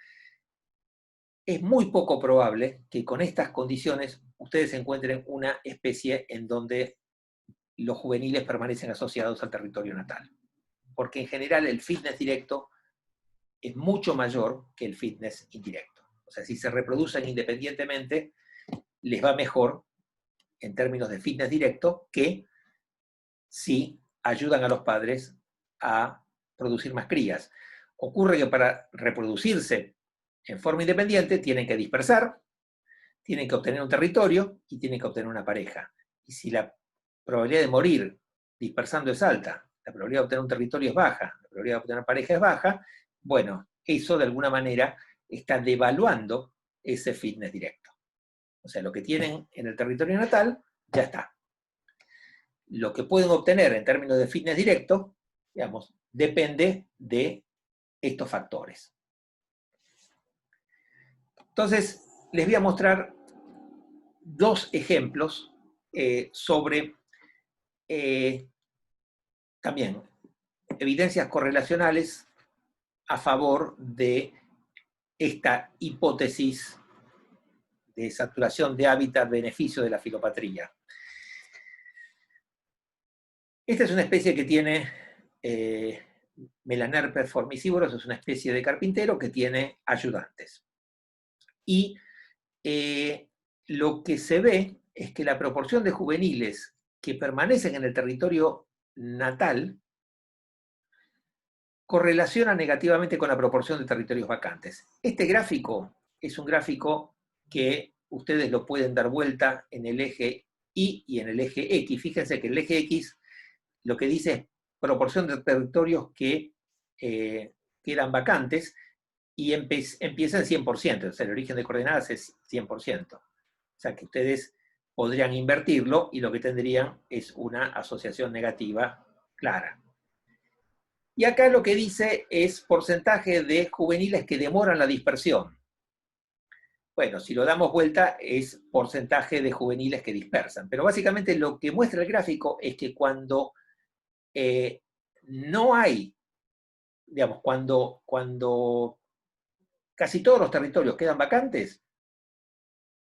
es muy poco probable que con estas condiciones ustedes encuentren una especie en donde los juveniles permanecen asociados al territorio natal. Porque en general el fitness directo es mucho mayor que el fitness indirecto. O sea, si se reproducen independientemente, les va mejor en términos de fitness directo que si ayudan a los padres a producir más crías. Ocurre que para reproducirse en forma independiente tienen que dispersar, tienen que obtener un territorio y tienen que obtener una pareja. Y si la probabilidad de morir dispersando es alta, la probabilidad de obtener un territorio es baja, la probabilidad de obtener pareja es baja, bueno, eso de alguna manera está devaluando ese fitness directo. O sea, lo que tienen en el territorio natal, ya está. Lo que pueden obtener en términos de fitness directo, digamos, depende de estos factores. Entonces, les voy a mostrar dos ejemplos sobre también evidencias correlacionales a favor de esta hipótesis de saturación de hábitat beneficio de la filopatría. Esta es una especie que tiene Melanerpes formicivorus, es una especie de carpintero que tiene ayudantes. Y lo que se ve es que la proporción de juveniles que permanecen en el territorio natal correlaciona negativamente con la proporción de territorios vacantes. Este gráfico es un gráfico que ustedes lo pueden dar vuelta en el eje Y y en el eje X. Fíjense que el eje X lo que dice es proporción de territorios que quedan vacantes y empieza en 100%, o sea, el origen de coordenadas es 100%. O sea, que ustedes podrían invertirlo y lo que tendrían es una asociación negativa clara. Y acá lo que dice es porcentaje de juveniles que demoran la dispersión. Bueno, si lo damos vuelta es porcentaje de juveniles que dispersan. Pero básicamente lo que muestra el gráfico es que cuando no hay, digamos, cuando casi todos los territorios quedan vacantes,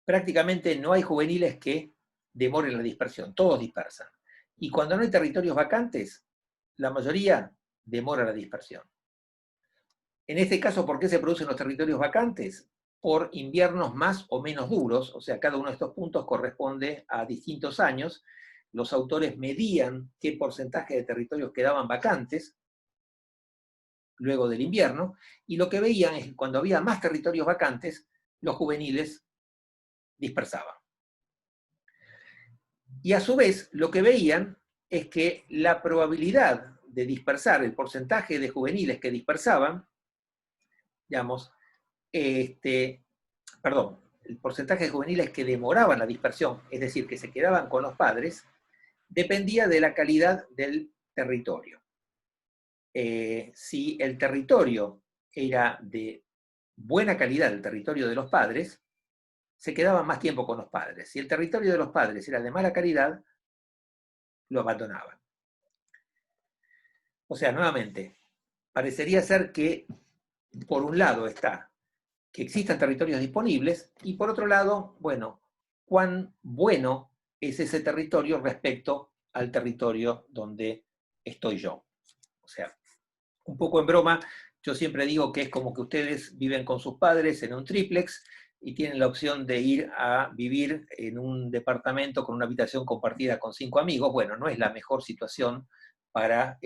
prácticamente no hay juveniles que demoren la dispersión, todos dispersan. Y cuando no hay territorios vacantes, la mayoría demora la dispersión. En este caso, ¿por qué se producen los territorios vacantes? Por inviernos más o menos duros, o sea, cada uno de estos puntos corresponde a distintos años. Los autores medían qué porcentaje de territorios quedaban vacantes luego del invierno, y lo que veían es que cuando había más territorios vacantes, los juveniles dispersaban. Y a su vez, lo que veían es que la probabilidad de dispersar, el porcentaje de juveniles que dispersaban, digamos, perdón, el porcentaje de juveniles que demoraban la dispersión, es decir, que se quedaban con los padres, dependía de la calidad del territorio. Si el territorio era de buena calidad, el territorio de los padres, se quedaban más tiempo con los padres. Si el territorio de los padres era de mala calidad, lo abandonaban. O sea, nuevamente, parecería ser que por un lado está que existan territorios disponibles y por otro lado, bueno, cuán bueno es ese territorio respecto al territorio donde estoy yo. O sea, un poco en broma, yo siempre digo que es como que ustedes viven con sus padres en un tríplex y tienen la opción de ir a vivir en un departamento con una habitación compartida con 5 amigos. Bueno, no es la mejor situación para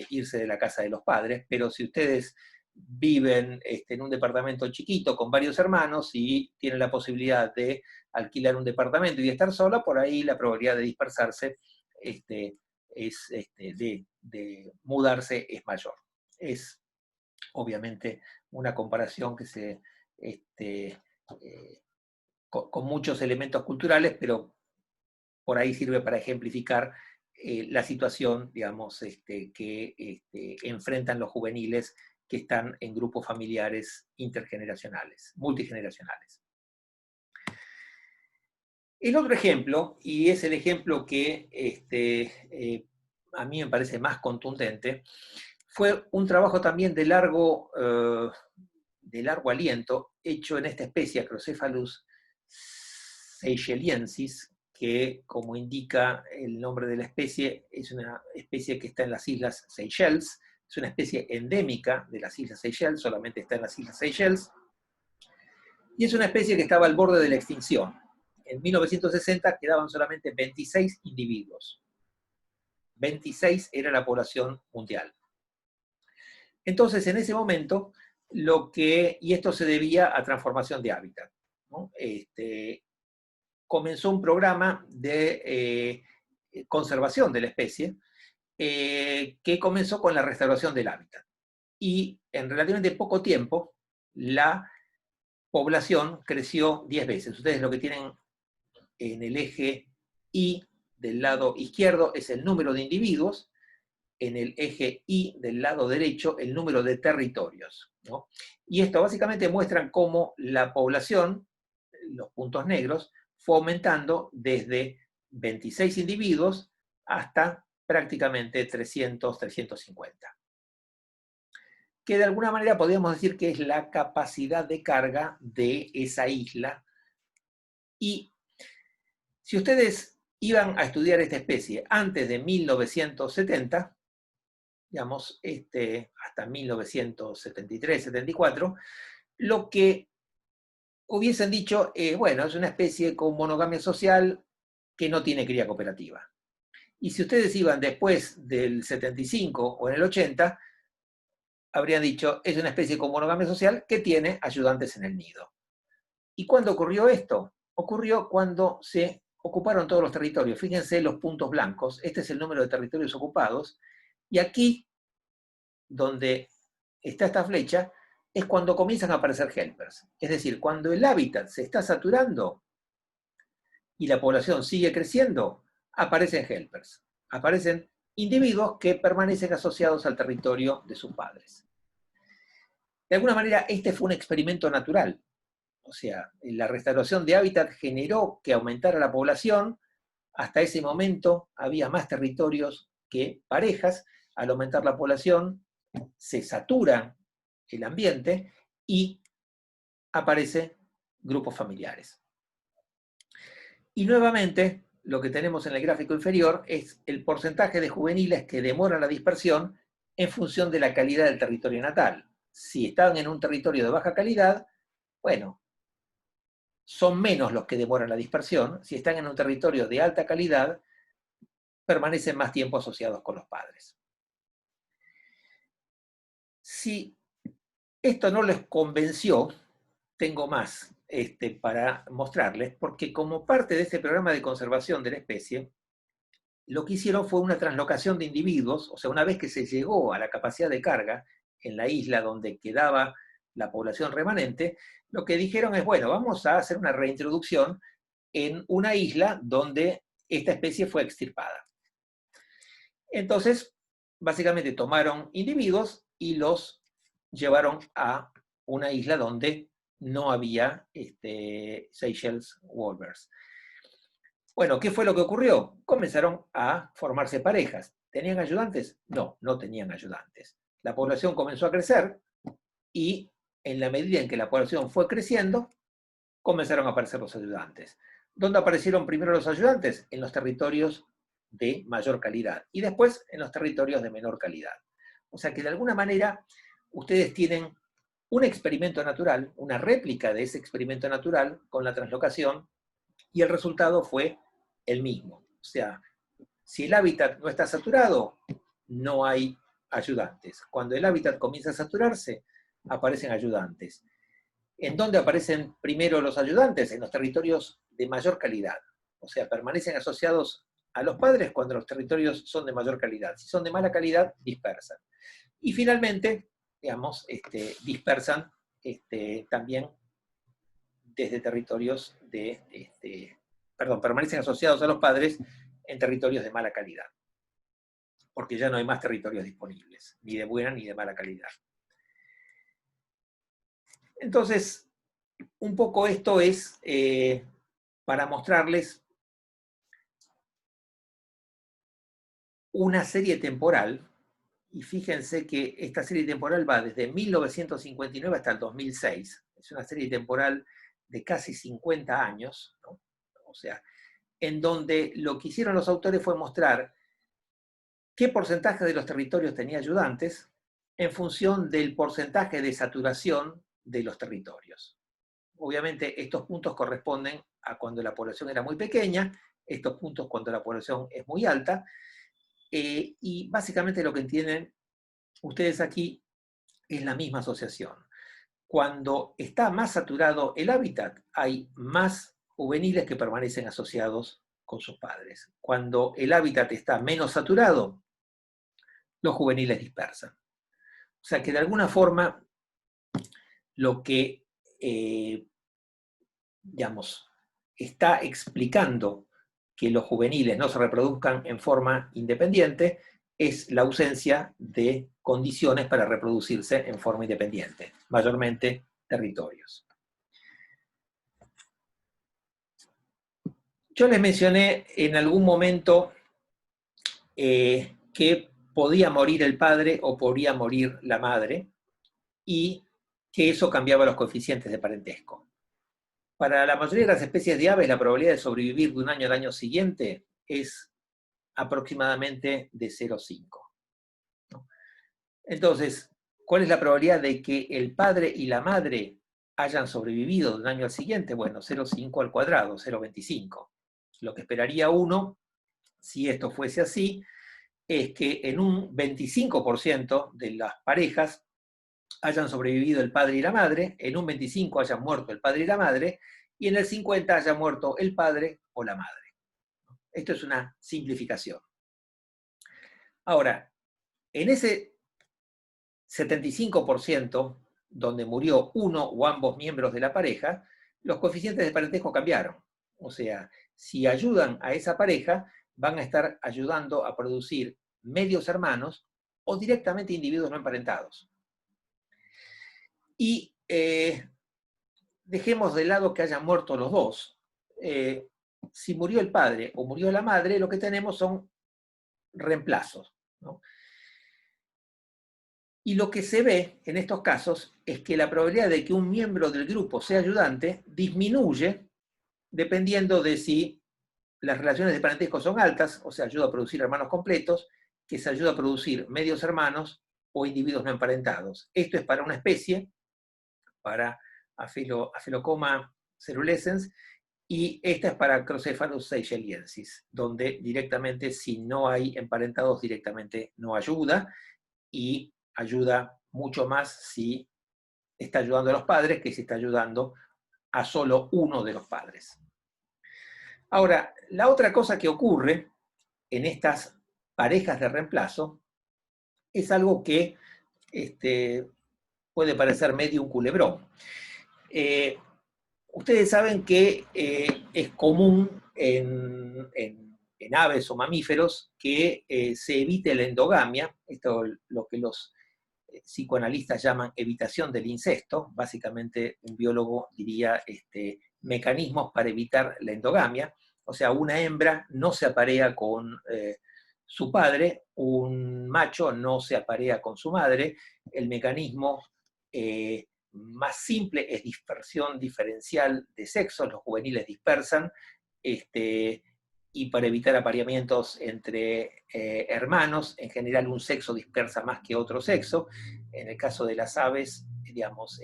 irse de la casa de los padres, pero si ustedes viven en un departamento chiquito con varios hermanos y tienen la posibilidad de alquilar un departamento y de estar sola, por ahí la probabilidad de dispersarse de mudarse es mayor. Es obviamente una comparación que se con muchos elementos culturales, pero por ahí sirve para ejemplificar la situación, digamos, que enfrentan los juveniles que están en grupos familiares intergeneracionales, multigeneracionales. El otro ejemplo, y es el ejemplo que a mí me parece más contundente, fue un trabajo también de largo aliento, hecho en esta especie, Acrocephalus seycheliensis, que, como indica el nombre de la especie, es una especie que está en las Islas Seychelles, es una especie endémica de las Islas Seychelles, solamente está en las Islas Seychelles, y es una especie que estaba al borde de la extinción. En 1960 quedaban solamente 26 individuos. 26 era la población mundial. Entonces, en ese momento, y esto se debía a transformación de hábitat, ¿no? Comenzó un programa de conservación de la especie que comenzó con la restauración del hábitat. Y en relativamente poco tiempo, la población creció 10 veces. Ustedes lo que tienen en el eje Y del lado izquierdo es el número de individuos, en el eje Y del lado derecho el número de territorios, ¿no? Y esto básicamente muestra cómo la población, los puntos negros, fue aumentando desde 26 individuos hasta prácticamente 300, 350. Que de alguna manera podríamos decir que es la capacidad de carga de esa isla. Y si ustedes iban a estudiar esta especie antes de 1970, digamos, hasta 1973, 74, lo que hubiesen dicho, bueno, es una especie con monogamia social que no tiene cría cooperativa. Y si ustedes iban después del 75 o en el 80, habrían dicho, es una especie con monogamia social que tiene ayudantes en el nido. ¿Y cuándo ocurrió esto? Ocurrió cuando se ocuparon todos los territorios. Fíjense los puntos blancos, este es el número de territorios ocupados, y aquí, donde está esta flecha, es cuando comienzan a aparecer helpers. Es decir, cuando el hábitat se está saturando y la población sigue creciendo, aparecen helpers. Aparecen individuos que permanecen asociados al territorio de sus padres. De alguna manera, este fue un experimento natural. O sea, la restauración de hábitat generó que aumentara la población. Hasta ese momento había más territorios que parejas. Al aumentar la población, se satura el ambiente y aparecen grupos familiares. Y nuevamente, lo que tenemos en el gráfico inferior es el porcentaje de juveniles que demoran la dispersión en función de la calidad del territorio natal. Si están en un territorio de baja calidad, bueno, son menos los que demoran la dispersión. Si están en un territorio de alta calidad, permanecen más tiempo asociados con los padres. Si esto no les convenció, tengo más para mostrarles, porque como parte de este programa de conservación de la especie, lo que hicieron fue una translocación de individuos, o sea, una vez que se llegó a la capacidad de carga en la isla donde quedaba la población remanente, lo que dijeron es, bueno, vamos a hacer una reintroducción en una isla donde esta especie fue extirpada. Entonces, básicamente tomaron individuos y los llevaron a una isla donde no había Seychelles Wolvers. Bueno, ¿qué fue lo que ocurrió? Comenzaron a formarse parejas. ¿Tenían ayudantes? No, no tenían ayudantes. La población comenzó a crecer y en la medida en que la población fue creciendo, comenzaron a aparecer los ayudantes. ¿Dónde aparecieron primero los ayudantes? En los territorios de mayor calidad y después en los territorios de menor calidad. O sea que de alguna manera ustedes tienen un experimento natural, una réplica de ese experimento natural con la translocación y el resultado fue el mismo. O sea, si el hábitat no está saturado, no hay ayudantes. Cuando el hábitat comienza a saturarse, aparecen ayudantes. ¿En dónde aparecen primero los ayudantes? En los territorios de mayor calidad. O sea, permanecen asociados a los padres cuando los territorios son de mayor calidad. Si son de mala calidad, dispersan. Y finalmente, digamos, dispersan también desde territorios permanecen asociados a los padres en territorios de mala calidad. Porque ya no hay más territorios disponibles, ni de buena ni de mala calidad. Entonces, un poco esto es para mostrarles una serie temporal, y fíjense que esta serie temporal va desde 1959 hasta el 2006, es una serie temporal de casi 50 años, ¿no? O sea, en donde lo que hicieron los autores fue mostrar qué porcentaje de los territorios tenía ayudantes en función del porcentaje de saturación de los territorios. Obviamente estos puntos corresponden a cuando la población era muy pequeña, estos puntos cuando la población es muy alta, y básicamente lo que entienden ustedes aquí es la misma asociación. Cuando está más saturado el hábitat, hay más juveniles que permanecen asociados con sus padres. Cuando el hábitat está menos saturado, los juveniles dispersan. O sea que de alguna forma lo que, digamos, está explicando que los juveniles no se reproduzcan en forma independiente es la ausencia de condiciones para reproducirse en forma independiente, mayormente territorios. Yo les mencioné en algún momento que podía morir el padre o podía morir la madre y que eso cambiaba los coeficientes de parentesco. Para la mayoría de las especies de aves, la probabilidad de sobrevivir de un año al año siguiente es aproximadamente de 0,5. ¿No? Entonces, ¿cuál es la probabilidad de que el padre y la madre hayan sobrevivido de un año al siguiente? Bueno, 0,5 al cuadrado, 0,25. Lo que esperaría uno, si esto fuese así, es que en un 25% de las parejas hayan sobrevivido el padre y la madre, en un 25% hayan muerto el padre y la madre, y en el 50% haya muerto el padre o la madre. Esto es una simplificación. Ahora, en ese 75% donde murió uno o ambos miembros de la pareja, los coeficientes de parentesco cambiaron. O sea, si ayudan a esa pareja, van a estar ayudando a producir medios hermanos o directamente individuos no emparentados. Y dejemos de lado que hayan muerto los dos. Si murió el padre o murió la madre, lo que tenemos son reemplazos, ¿no? Y lo que se ve en estos casos es que la probabilidad de que un miembro del grupo sea ayudante disminuye dependiendo de si las relaciones de parentesco son altas, o sea, ayuda a producir hermanos completos, que se ayuda a producir medios hermanos o individuos no emparentados. Esto es para una especie, para Aphelocoma cerulescens, y esta es para Crocephalus seycheliensis, donde directamente, si no hay emparentados, directamente no ayuda, y ayuda mucho más si está ayudando a los padres que si está ayudando a solo uno de los padres. Ahora, la otra cosa que ocurre en estas parejas de reemplazo es algo que puede parecer medio un culebrón. Ustedes saben que es común en aves o mamíferos que se evite la endogamia, esto es lo que los psicoanalistas llaman evitación del incesto, básicamente un biólogo diría mecanismos para evitar la endogamia, o sea, una hembra no se aparea con su padre, un macho no se aparea con su madre, el mecanismo más simple es dispersión diferencial de sexo, los juveniles dispersan, y para evitar apareamientos entre hermanos, en general un sexo dispersa más que otro sexo. En el caso de las aves, digamos,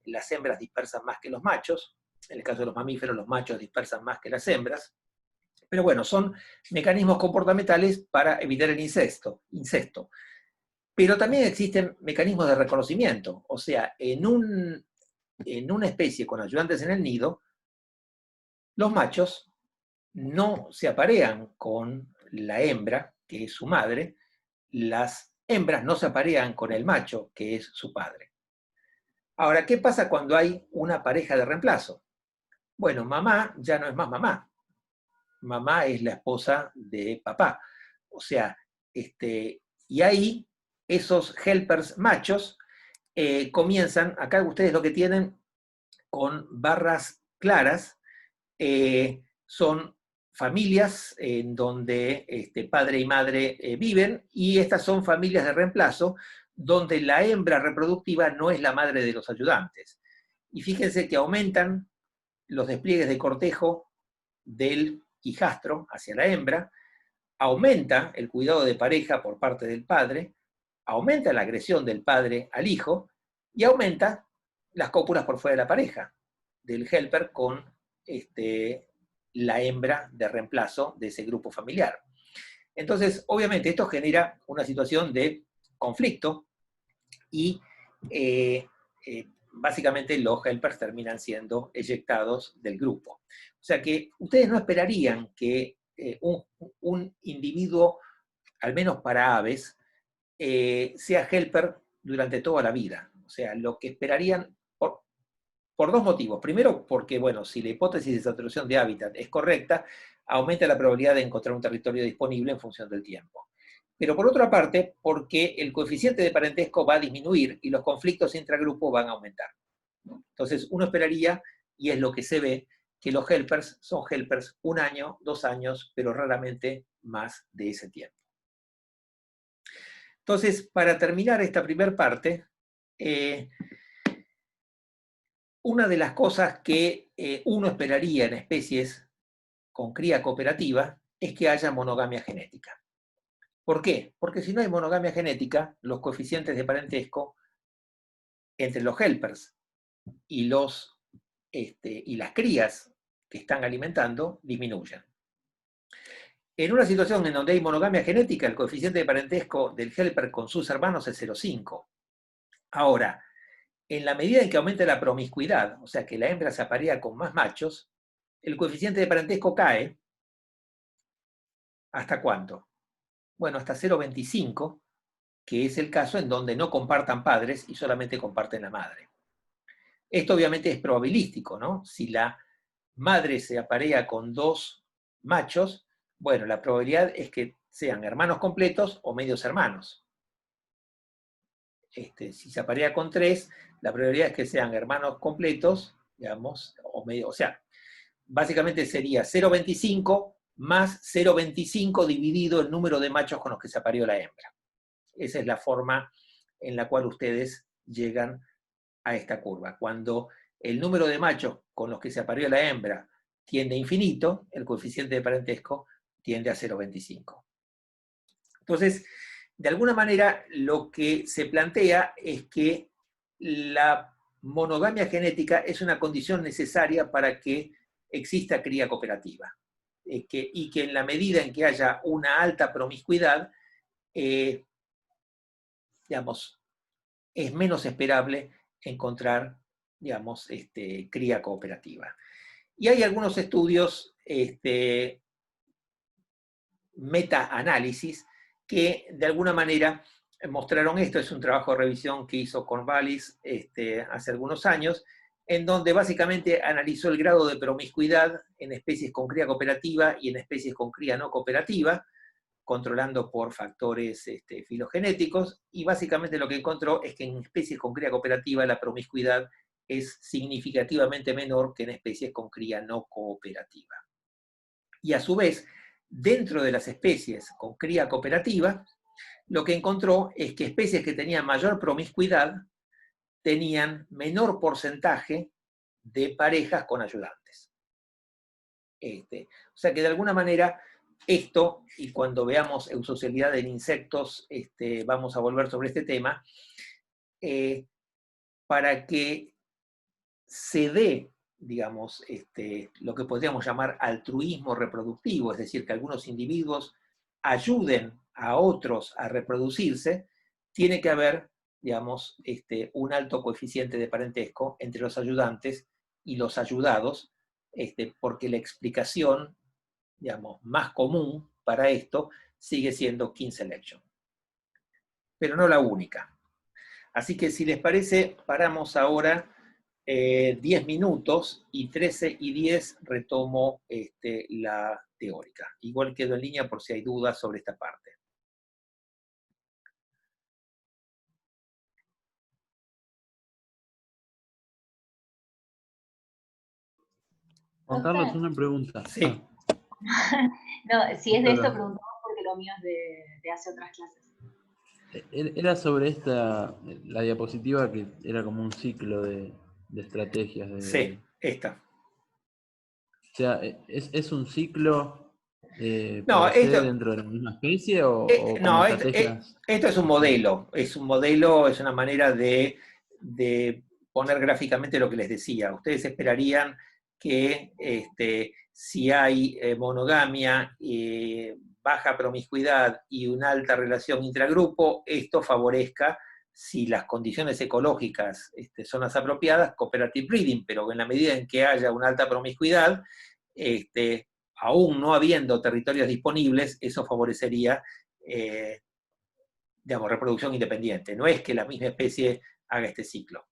las hembras dispersan más que los machos. En el caso de los mamíferos, los machos dispersan más que las hembras. Pero bueno, son mecanismos comportamentales para evitar el incesto. Pero también existen mecanismos de reconocimiento. O sea, en una especie con ayudantes en el nido, los machos no se aparean con la hembra, que es su madre, las hembras no se aparean con el macho, que es su padre. Ahora, ¿qué pasa cuando hay una pareja de reemplazo? Bueno, mamá ya no es más mamá. Mamá es la esposa de papá. O sea, y ahí esos helpers machos comienzan, acá ustedes lo que tienen con barras claras, son familias en donde padre y madre viven, y estas son familias de reemplazo donde la hembra reproductiva no es la madre de los ayudantes. Y fíjense que aumentan los despliegues de cortejo del hijastro hacia la hembra, aumenta el cuidado de pareja por parte del padre, aumenta la agresión del padre al hijo y aumenta las cópulas por fuera de la pareja, del helper con la hembra de reemplazo de ese grupo familiar. Entonces, obviamente, esto genera una situación de conflicto y básicamente los helpers terminan siendo eyectados del grupo. O sea que ustedes no esperarían que un individuo, al menos para aves, sea helper durante toda la vida. O sea, lo que esperarían, por dos motivos. Primero, porque, bueno, si la hipótesis de saturación de hábitat es correcta, aumenta la probabilidad de encontrar un territorio disponible en función del tiempo. Pero por otra parte, porque el coeficiente de parentesco va a disminuir y los conflictos intragrupo van a aumentar. Entonces, uno esperaría, y es lo que se ve, que los helpers son helpers 1 año, 2 años, pero raramente más de ese tiempo. Entonces, para terminar esta primera parte, una de las cosas que uno esperaría en especies con cría cooperativa es que haya monogamia genética. ¿Por qué? Porque si no hay monogamia genética, los coeficientes de parentesco entre los helpers y, y las crías que están alimentando disminuyen. En una situación en donde hay monogamia genética, el coeficiente de parentesco del helper con sus hermanos es 0,5. Ahora, en la medida en que aumenta la promiscuidad, o sea que la hembra se aparea con más machos, el coeficiente de parentesco cae. ¿Hasta cuánto? Bueno, hasta 0,25, que es el caso en donde no compartan padres y solamente comparten la madre. Esto obviamente es probabilístico, ¿no? Si la madre se aparea con 2 machos, bueno, la probabilidad es que sean hermanos completos o medios hermanos. Si se aparea con 3, la probabilidad es que sean hermanos completos, digamos, o medio, o sea, básicamente sería 0,25 más 0,25 dividido el número de machos con los que se apareó la hembra. Esa es la forma en la cual ustedes llegan a esta curva. Cuando el número de machos con los que se apareó la hembra tiende a infinito, el coeficiente de parentesco tiende a 0,25. Entonces, de alguna manera, lo que se plantea es que la monogamia genética es una condición necesaria para que exista cría cooperativa. Y que en la medida en que haya una alta promiscuidad, digamos, es menos esperable encontrar, digamos, cría cooperativa. Y hay algunos estudios, meta-análisis, que de alguna manera mostraron esto. Es un trabajo de revisión que hizo Corvallis hace algunos años, en donde básicamente analizó el grado de promiscuidad en especies con cría cooperativa y en especies con cría no cooperativa, controlando por factores filogenéticos, y básicamente lo que encontró es que en especies con cría cooperativa la promiscuidad es significativamente menor que en especies con cría no cooperativa. Y a su vez, dentro de las especies con cría cooperativa, lo que encontró es que especies que tenían mayor promiscuidad tenían menor porcentaje de parejas con ayudantes. O sea que de alguna manera esto, y cuando veamos eusocialidad en insectos, vamos a volver sobre este tema, para que se dé, digamos, lo que podríamos llamar altruismo reproductivo, es decir, que algunos individuos ayuden a otros a reproducirse, tiene que haber, digamos, un alto coeficiente de parentesco entre los ayudantes y los ayudados, porque la explicación, digamos, más común para esto sigue siendo kin selection, pero no la única. Así que si les parece, paramos ahora 10 minutos y 13:10 retomo la teórica. Igual quedo en línea por si hay dudas sobre esta parte. Juan Carlos, una pregunta. Sí. No, si es de esto, preguntamos porque lo mío es de hace otras clases. Era sobre la diapositiva que era como un ciclo de estrategias. Sí, esta. O sea, ¿es un ciclo No, per se dentro de la misma especie o como no, estrategias? Esto es un modelo, es una manera de poner gráficamente lo que les decía. Ustedes esperarían que si hay monogamia, baja promiscuidad y una alta relación intragrupo, esto favorezca, si las condiciones ecológicas son las apropiadas, cooperative breeding, pero en la medida en que haya una alta promiscuidad, aún no habiendo territorios disponibles, eso favorecería, digamos, reproducción independiente. No es que la misma especie haga este ciclo.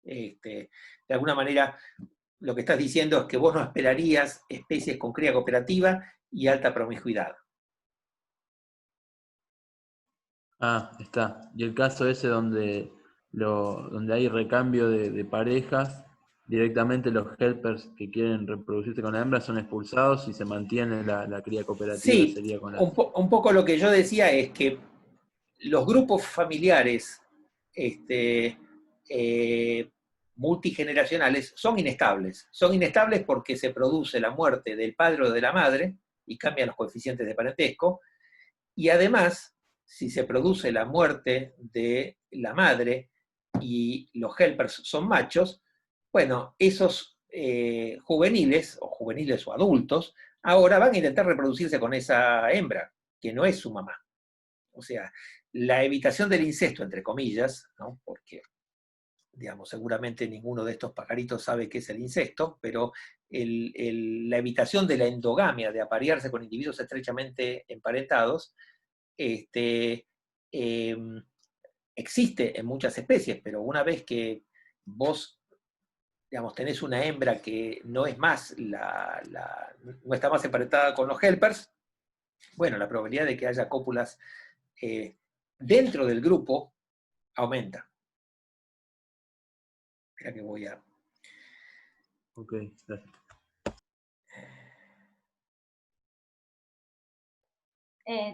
De alguna manera, lo que estás diciendo es que vos no esperarías especies con cría cooperativa y alta promiscuidad. Ah, está. Y el caso ese donde hay recambio de parejas, directamente los helpers que quieren reproducirse con la hembra son expulsados y se mantiene la cría cooperativa, Sí, sería con un poco lo que yo decía es que los grupos familiares multigeneracionales son inestables. Son inestables porque se produce la muerte del padre o de la madre y cambian los coeficientes de parentesco. Y además, si se produce la muerte de la madre y los helpers son machos, bueno, esos juveniles o adultos ahora van a intentar reproducirse con esa hembra, que no es su mamá. O sea, la evitación del incesto, entre comillas, ¿no? Porque, digamos, seguramente ninguno de estos pajaritos sabe qué es el incesto, pero la evitación de la endogamia, de aparearse con individuos estrechamente emparentados, existe en muchas especies, pero una vez que vos, digamos, tenés una hembra que no es más no está más emparentada con los helpers, bueno, la probabilidad de que haya cópulas dentro del grupo aumenta. Espera que voy a... Ok, gracias.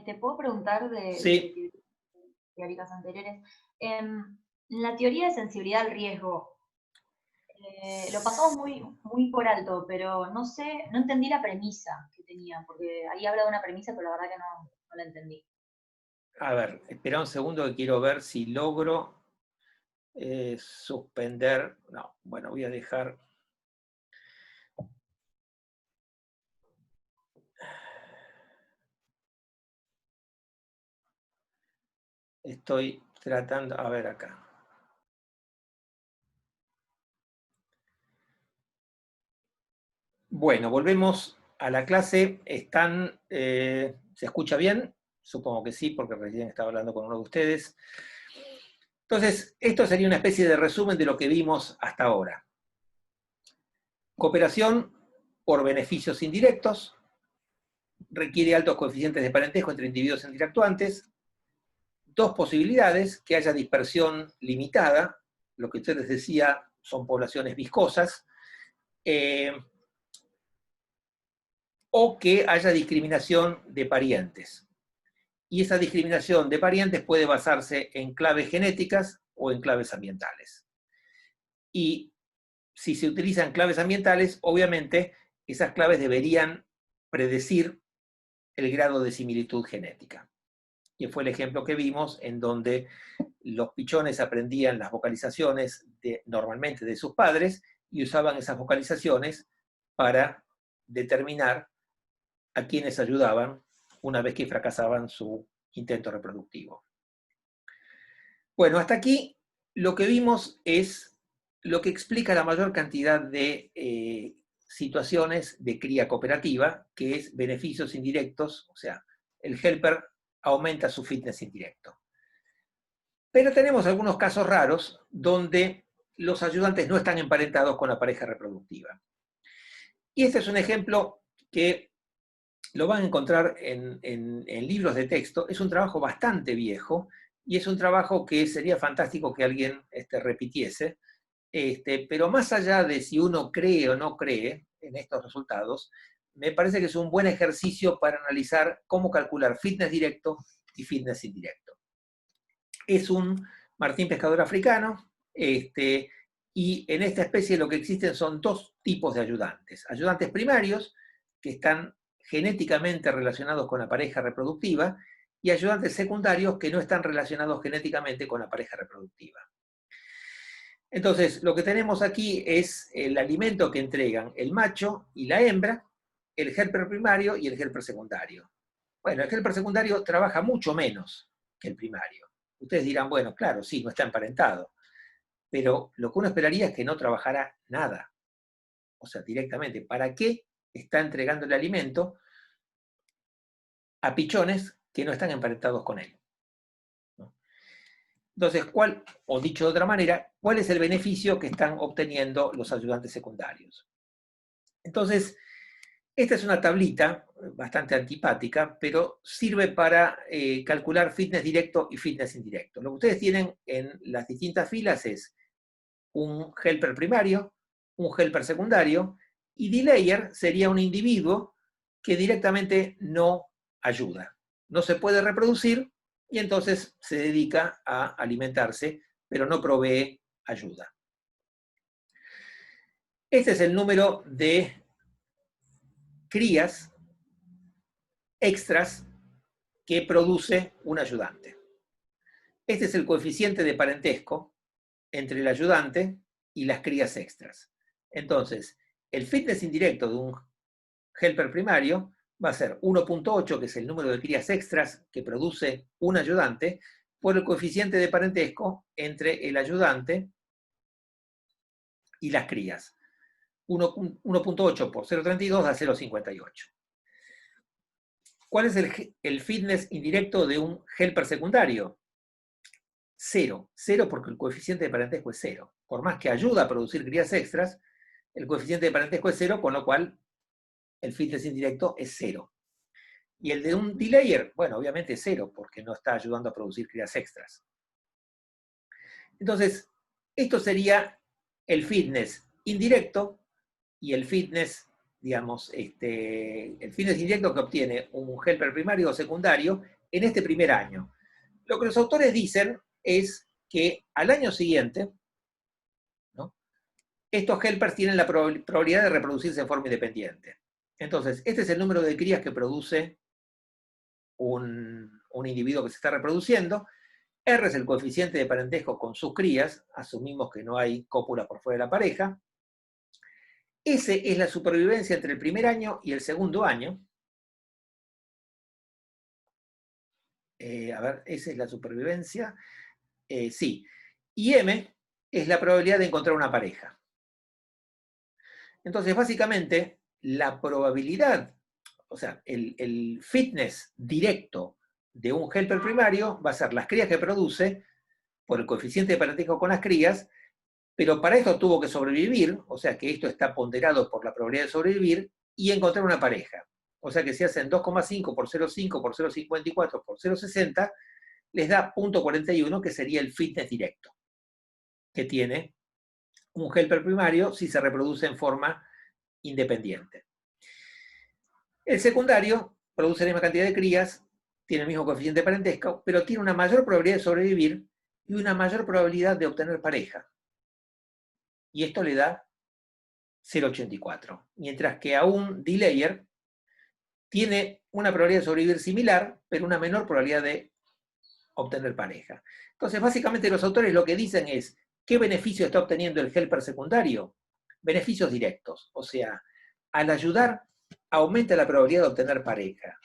Te puedo preguntar Sí. de teóricas anteriores. La teoría de sensibilidad al riesgo, lo pasamos muy por alto, pero no sé, no entendí la premisa que tenía, porque ahí habla de una premisa, pero la verdad que no la entendí. A ver, espera un segundo que quiero ver si logro suspender... No, bueno, voy a dejar... Estoy tratando... A ver acá. Bueno, volvemos a la clase. ¿Se escucha bien? Supongo que sí, porque recién estaba hablando con uno de ustedes. Entonces, esto sería una especie de resumen de lo que vimos hasta ahora. Cooperación por beneficios indirectos, requiere altos coeficientes de parentesco entre individuos interactuantes. Dos posibilidades: que haya dispersión limitada, lo que ustedes decían son poblaciones viscosas, o que haya discriminación de parientes. Y esa discriminación de parientes puede basarse en claves genéticas o en claves ambientales. Y si se utilizan claves ambientales, obviamente esas claves deberían predecir el grado de similitud genética. Y fue el ejemplo que vimos en donde los pichones aprendían las vocalizaciones normalmente de sus padres y usaban esas vocalizaciones para determinar a quienes ayudaban una vez que fracasaban su intento reproductivo. Bueno, hasta aquí lo que vimos es lo que explica la mayor cantidad de situaciones de cría cooperativa, que es beneficios indirectos, o sea, el helper aumenta su fitness indirecto. Pero tenemos algunos casos raros donde los ayudantes no están emparentados con la pareja reproductiva. Y este es un ejemplo que lo van a encontrar en libros de texto. Es un trabajo bastante viejo y es un trabajo que sería fantástico que alguien repitiese. Pero más allá de si uno cree o no cree en estos resultados, me parece que es un buen ejercicio para analizar cómo calcular fitness directo y fitness indirecto. Es un martín pescador africano, y en esta especie lo que existen son dos tipos de ayudantes. Ayudantes primarios, que están genéticamente relacionados con la pareja reproductiva, y ayudantes secundarios que no están relacionados genéticamente con la pareja reproductiva. Entonces, lo que tenemos aquí es el alimento que entregan el macho y la hembra, el helper primario y el helper secundario. Bueno, el helper secundario trabaja mucho menos que el primario. Ustedes dirán, bueno, claro, sí, no está emparentado. Pero lo que uno esperaría es que no trabajara nada. O sea, directamente, ¿para qué está entregando el alimento a pichones que no están emparentados con él? ¿No? Entonces, o dicho de otra manera, ¿cuál es el beneficio que están obteniendo los ayudantes secundarios? Entonces, esta es una tablita bastante antipática, pero sirve para calcular fitness directo y fitness indirecto. Lo que ustedes tienen en las distintas filas es un helper primario, un helper secundario, y delayer sería un individuo que directamente no ayuda. No se puede reproducir y entonces se dedica a alimentarse, pero no provee ayuda. Este es el número de crías extras que produce un ayudante. Este es el coeficiente de parentesco entre el ayudante y las crías extras. Entonces, el fitness indirecto de un helper primario va a ser 1.8, que es el número de crías extras que produce un ayudante, por el coeficiente de parentesco entre el ayudante y las crías. 1.8 por 0.32 da 0.58. ¿Cuál es el fitness indirecto de un helper secundario? 0. 0 porque el coeficiente de parentesco es 0. Por más que ayuda a producir crías extras, el coeficiente de parentesco es 0, con lo cual el fitness indirecto es 0. Y el de un delayer, bueno, obviamente es 0, porque no está ayudando a producir crías extras. Entonces, esto sería el fitness indirecto y el fitness, digamos, el fitness indirecto que obtiene un helper primario o secundario en este primer año. Lo que los autores dicen es que al año siguiente, ¿no?, estos helpers tienen la probabilidad de reproducirse en forma independiente. Entonces, este es el número de crías que produce un individuo que se está reproduciendo. R es el coeficiente de parentesco con sus crías, asumimos que no hay cópula por fuera de la pareja. S es la supervivencia entre el primer año y el segundo año. S es la supervivencia. Sí. Y M es la probabilidad de encontrar una pareja. Entonces, básicamente, la probabilidad, o sea, el fitness directo de un helper primario va a ser las crías que produce por el coeficiente de parentesco con las crías, pero para esto tuvo que sobrevivir, o sea que esto está ponderado por la probabilidad de sobrevivir, y encontrar una pareja. O sea que si hacen 2,5 por 0,5 por 0,54 por 0,60, les da 0.41, que sería el fitness directo que tiene un helper primario si se reproduce en forma independiente. El secundario produce la misma cantidad de crías, tiene el mismo coeficiente de parentesco, pero tiene una mayor probabilidad de sobrevivir y una mayor probabilidad de obtener pareja. Y esto le da 0.84. Mientras que a un delayer tiene una probabilidad de sobrevivir similar, pero una menor probabilidad de obtener pareja. Entonces, básicamente los autores lo que dicen es, ¿qué beneficio está obteniendo el helper secundario? Beneficios directos. O sea, al ayudar, aumenta la probabilidad de obtener pareja.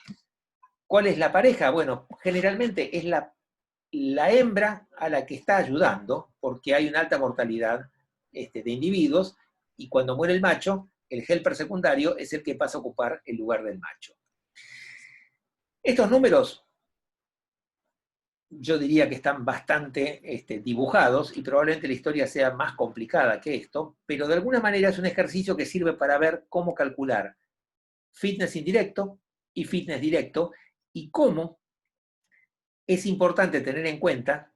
¿Cuál es la pareja? Bueno, generalmente es la hembra a la que está ayudando, porque hay una alta mortalidad de individuos, y cuando muere el macho, el helper secundario es el que pasa a ocupar el lugar del macho. Estos números, yo diría que están bastante dibujados, y probablemente la historia sea más complicada que esto, pero de alguna manera es un ejercicio que sirve para ver cómo calcular fitness indirecto y fitness directo, y cómo es importante tener en cuenta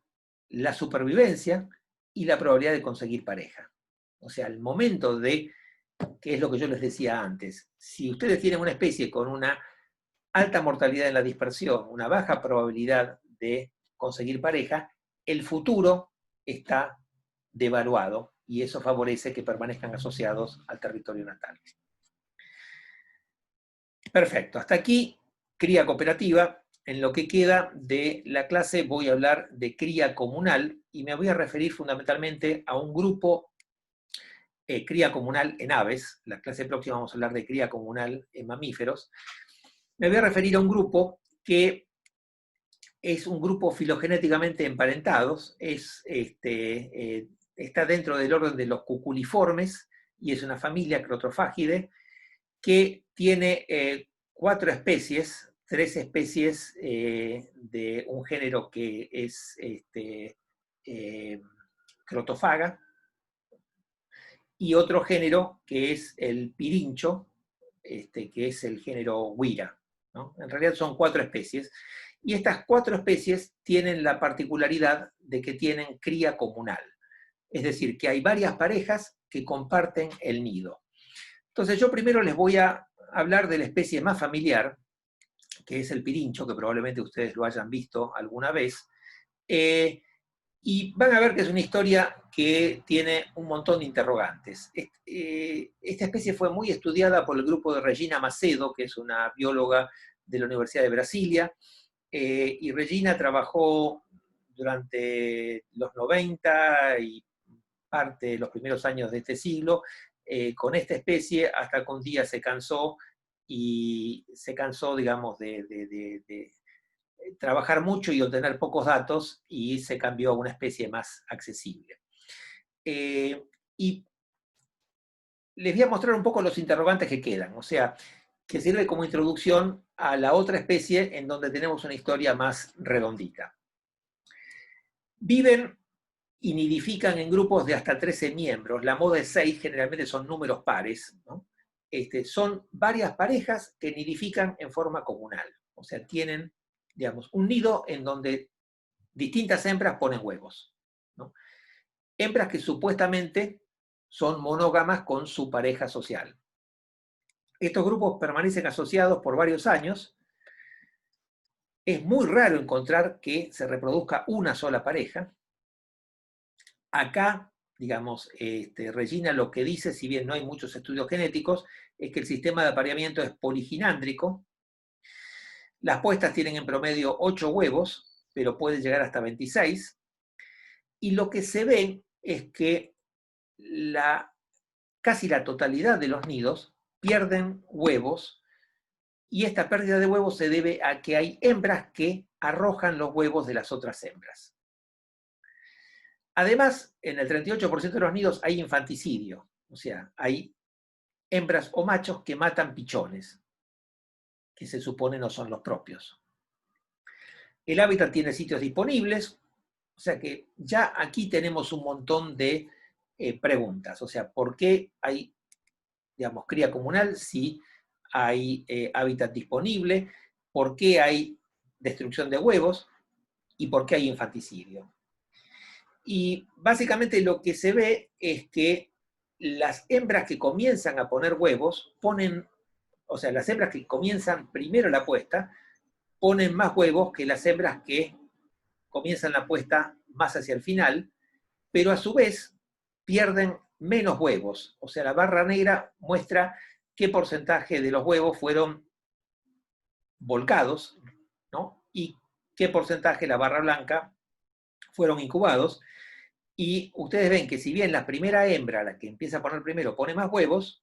la supervivencia y la probabilidad de conseguir pareja. O sea, el momento de, que es lo que yo les decía antes, si ustedes tienen una especie con una alta mortalidad en la dispersión, una baja probabilidad de conseguir pareja, el futuro está devaluado y eso favorece que permanezcan asociados al territorio natal. Perfecto, hasta aquí cría cooperativa. En lo que queda de la clase voy a hablar de cría comunal y me voy a referir fundamentalmente a un grupo cría comunal en aves. La clase próxima vamos a hablar de cría comunal en mamíferos. Me voy a referir a un grupo que es un grupo filogenéticamente emparentados, está dentro del orden de los cuculiformes y es una familia Crotophagidae que tiene 4 especies, 3 especies de un género que es Crotofaga, y otro género que es el pirincho, que es el género Huira, ¿no? En realidad son 4 especies, y estas 4 especies tienen la particularidad de que tienen cría comunal. Es decir, que hay varias parejas que comparten el nido. Entonces yo primero les voy a hablar de la especie más familiar, que es el pirincho, que probablemente ustedes lo hayan visto alguna vez, y van a ver que es una historia que tiene un montón de interrogantes. Esta especie fue muy estudiada por el grupo de Regina Macedo, que es una bióloga de la Universidad de Brasilia, y Regina trabajó durante los 90 y parte de los primeros años de este siglo con esta especie, hasta que un día se cansó, digamos, de trabajar mucho y obtener pocos datos, y se cambió a una especie más accesible. Y les voy a mostrar un poco los interrogantes que quedan, o sea, que sirve como introducción a la otra especie en donde tenemos una historia más redondita. Viven y nidifican en grupos de hasta 13 miembros. La moda es 6, generalmente son números pares, ¿no? Son varias parejas que nidifican en forma comunal, o sea, tienen, digamos, un nido en donde distintas hembras ponen huevos, ¿no? Hembras que supuestamente son monógamas con su pareja social. Estos grupos permanecen asociados por varios años. Es muy raro encontrar que se reproduzca una sola pareja. Acá, digamos, Regina lo que dice, si bien no hay muchos estudios genéticos, es que el sistema de apareamiento es poliginándrico. Las puestas tienen en promedio 8 huevos, pero puede llegar hasta 26. Y lo que se ve es que casi la totalidad de los nidos pierden huevos, y esta pérdida de huevos se debe a que hay hembras que arrojan los huevos de las otras hembras. Además, en el 38% de los nidos hay infanticidio, o sea, hay hembras o machos que matan pichones, que se supone no son los propios. El hábitat tiene sitios disponibles, o sea que ya aquí tenemos un montón de preguntas. O sea, ¿por qué hay, digamos, cría comunal si hay hábitat disponible? ¿Por qué hay destrucción de huevos? ¿Y por qué hay infanticidio? Y básicamente lo que se ve es que las hembras que comienzan a poner huevos o sea, las hembras que comienzan primero la puesta, ponen más huevos que las hembras que comienzan la puesta más hacia el final, pero a su vez pierden menos huevos. O sea, la barra negra muestra qué porcentaje de los huevos fueron volcados, ¿no? Y qué porcentaje, la barra blanca, fueron incubados. Y ustedes ven que si bien la primera hembra, la que empieza a poner primero, pone más huevos,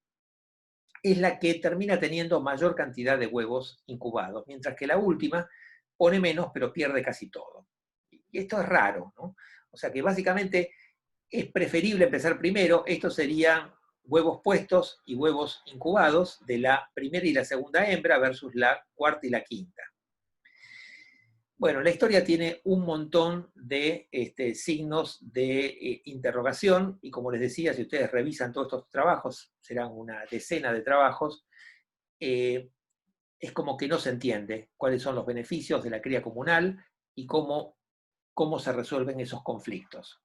es la que termina teniendo mayor cantidad de huevos incubados, mientras que la última pone menos, pero pierde casi todo. Y esto es raro, ¿no? O sea que básicamente es preferible empezar primero. Estos serían huevos puestos y huevos incubados de la primera y la segunda hembra versus la cuarta y la quinta. Bueno, la historia tiene un montón de signos de interrogación, y como les decía, si ustedes revisan todos estos trabajos, serán una decena de trabajos, es como que no se entiende cuáles son los beneficios de la cría comunal y cómo se resuelven esos conflictos.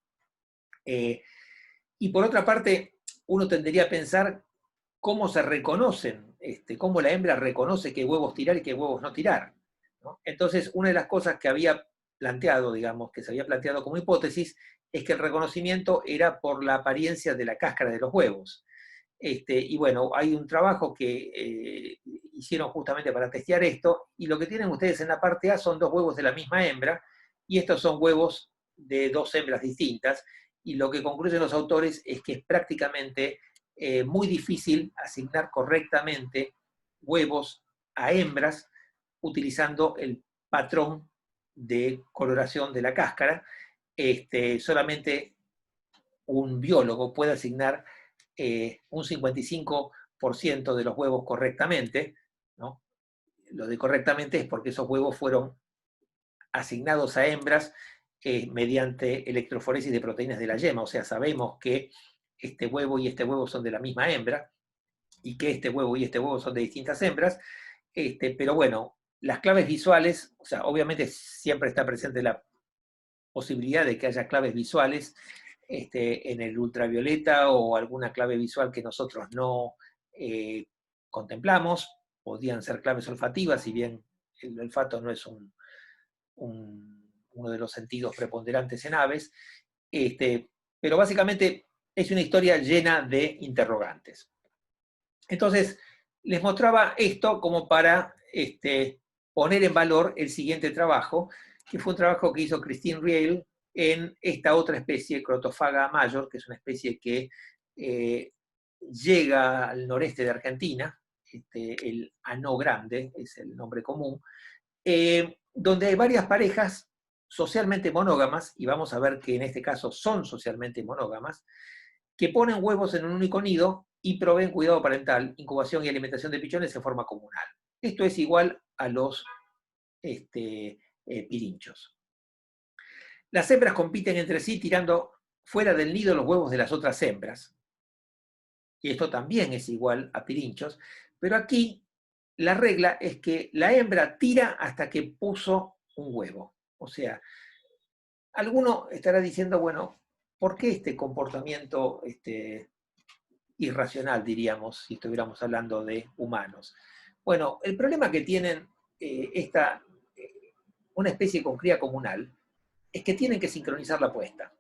Y por otra parte, uno tendería a pensar cómo se reconocen, cómo la hembra reconoce qué huevos tirar y qué huevos no tirar, ¿no? Entonces, una de las cosas que había planteado, digamos, que se había planteado como hipótesis, es que el reconocimiento era por la apariencia de la cáscara de los huevos. Y bueno, hay un trabajo que hicieron justamente para testear esto, y lo que tienen ustedes en la parte A son 2 huevos de la misma hembra, y estos son huevos de 2 hembras distintas, y lo que concluyen los autores es que es prácticamente muy difícil asignar correctamente huevos a hembras utilizando el patrón de coloración de la cáscara. Solamente un biólogo puede asignar un 55% de los huevos correctamente, ¿no? Lo de correctamente es porque esos huevos fueron asignados a hembras mediante electroforesis de proteínas de la yema, o sea, sabemos que este huevo y este huevo son de la misma hembra, y que este huevo y este huevo son de distintas hembras, pero bueno, las claves visuales, o sea, obviamente siempre está presente la posibilidad de que haya claves visuales en el ultravioleta o alguna clave visual que nosotros no contemplamos. Podrían ser claves olfativas, si bien el olfato no es uno de los sentidos preponderantes en aves, pero básicamente es una historia llena de interrogantes. Entonces, les mostraba esto como para poner en valor el siguiente trabajo, que fue un trabajo que hizo Christine Riel en esta otra especie, Crotophaga major, que es una especie que llega al noreste de Argentina, el anó grande es el nombre común, donde hay varias parejas socialmente monógamas, y vamos a ver que en este caso son socialmente monógamas, que ponen huevos en un único nido y proveen cuidado parental, incubación y alimentación de pichones en forma comunal. Esto es igual a los pirinchos. Las hembras compiten entre sí tirando fuera del nido los huevos de las otras hembras. Y esto también es igual a pirinchos, pero aquí la regla es que la hembra tira hasta que puso un huevo. O sea, alguno estará diciendo, bueno, ¿por qué este comportamiento irracional, diríamos, si estuviéramos hablando de humanos? Bueno, el problema que tienen una especie con cría comunal es que tienen que sincronizar la puesta.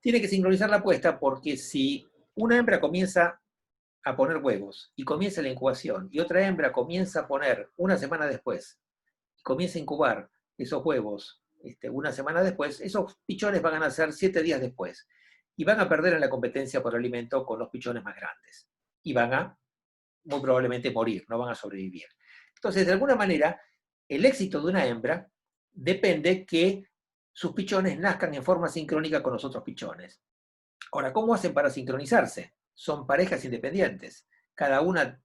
Tienen que sincronizar la puesta porque si una hembra comienza a poner huevos y comienza la incubación y otra hembra comienza a poner una semana después y comienza a incubar esos huevos una semana después, esos pichones van a nacer 7 días después y van a perder en la competencia por alimento con los pichones más grandes y van a muy probablemente morir, no van a sobrevivir. Entonces, de alguna manera, el éxito de una hembra depende que sus pichones nazcan en forma sincrónica con los otros pichones. Ahora, ¿cómo hacen para sincronizarse? Son parejas independientes. Cada una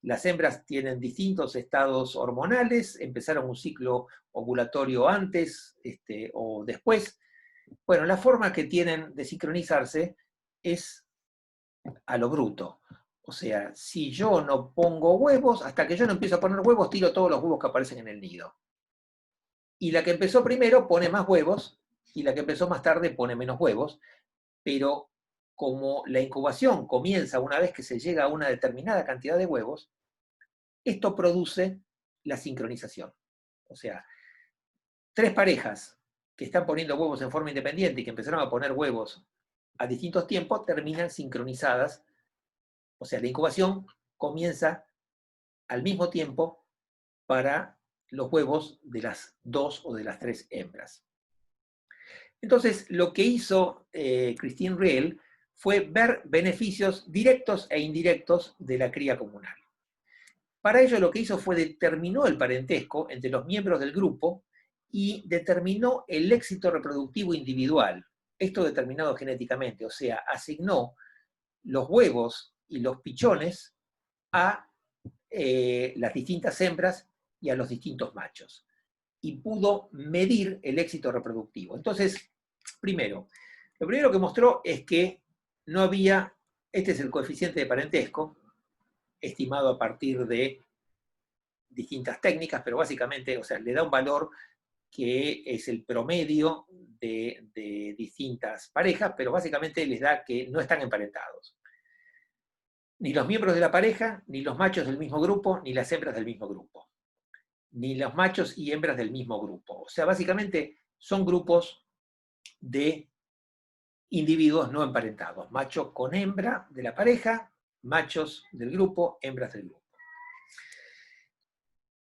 las hembras tienen distintos estados hormonales, empezaron un ciclo ovulatorio antes o después. Bueno, la forma que tienen de sincronizarse es a lo bruto. O sea, si yo no pongo huevos, hasta que yo no empiezo a poner huevos, tiro todos los huevos que aparecen en el nido. Y la que empezó primero pone más huevos, y la que empezó más tarde pone menos huevos, pero como la incubación comienza una vez que se llega a una determinada cantidad de huevos, esto produce la sincronización. O sea, 3 parejas que están poniendo huevos en forma independiente y que empezaron a poner huevos a distintos tiempos, terminan sincronizadas. O sea, la incubación comienza al mismo tiempo para los huevos de las 2 o de las 3 hembras. Entonces, lo que hizo Christine Riel fue ver beneficios directos e indirectos de la cría comunal. Para ello lo que hizo fue determinó el parentesco entre los miembros del grupo y determinó el éxito reproductivo individual, esto determinado genéticamente, o sea, asignó los huevos y los pichones a las distintas hembras y a los distintos machos. Y pudo medir el éxito reproductivo. Entonces, lo primero que mostró es que no había, este es el coeficiente de parentesco, estimado a partir de distintas técnicas, pero básicamente, o sea, le da un valor que es el promedio de distintas parejas, pero básicamente les da que no están emparentados. Ni los miembros de la pareja, ni los machos del mismo grupo, ni las hembras del mismo grupo. Ni los machos y hembras del mismo grupo. O sea, básicamente son grupos de individuos no emparentados. Macho con hembra de la pareja, machos del grupo, hembras del grupo.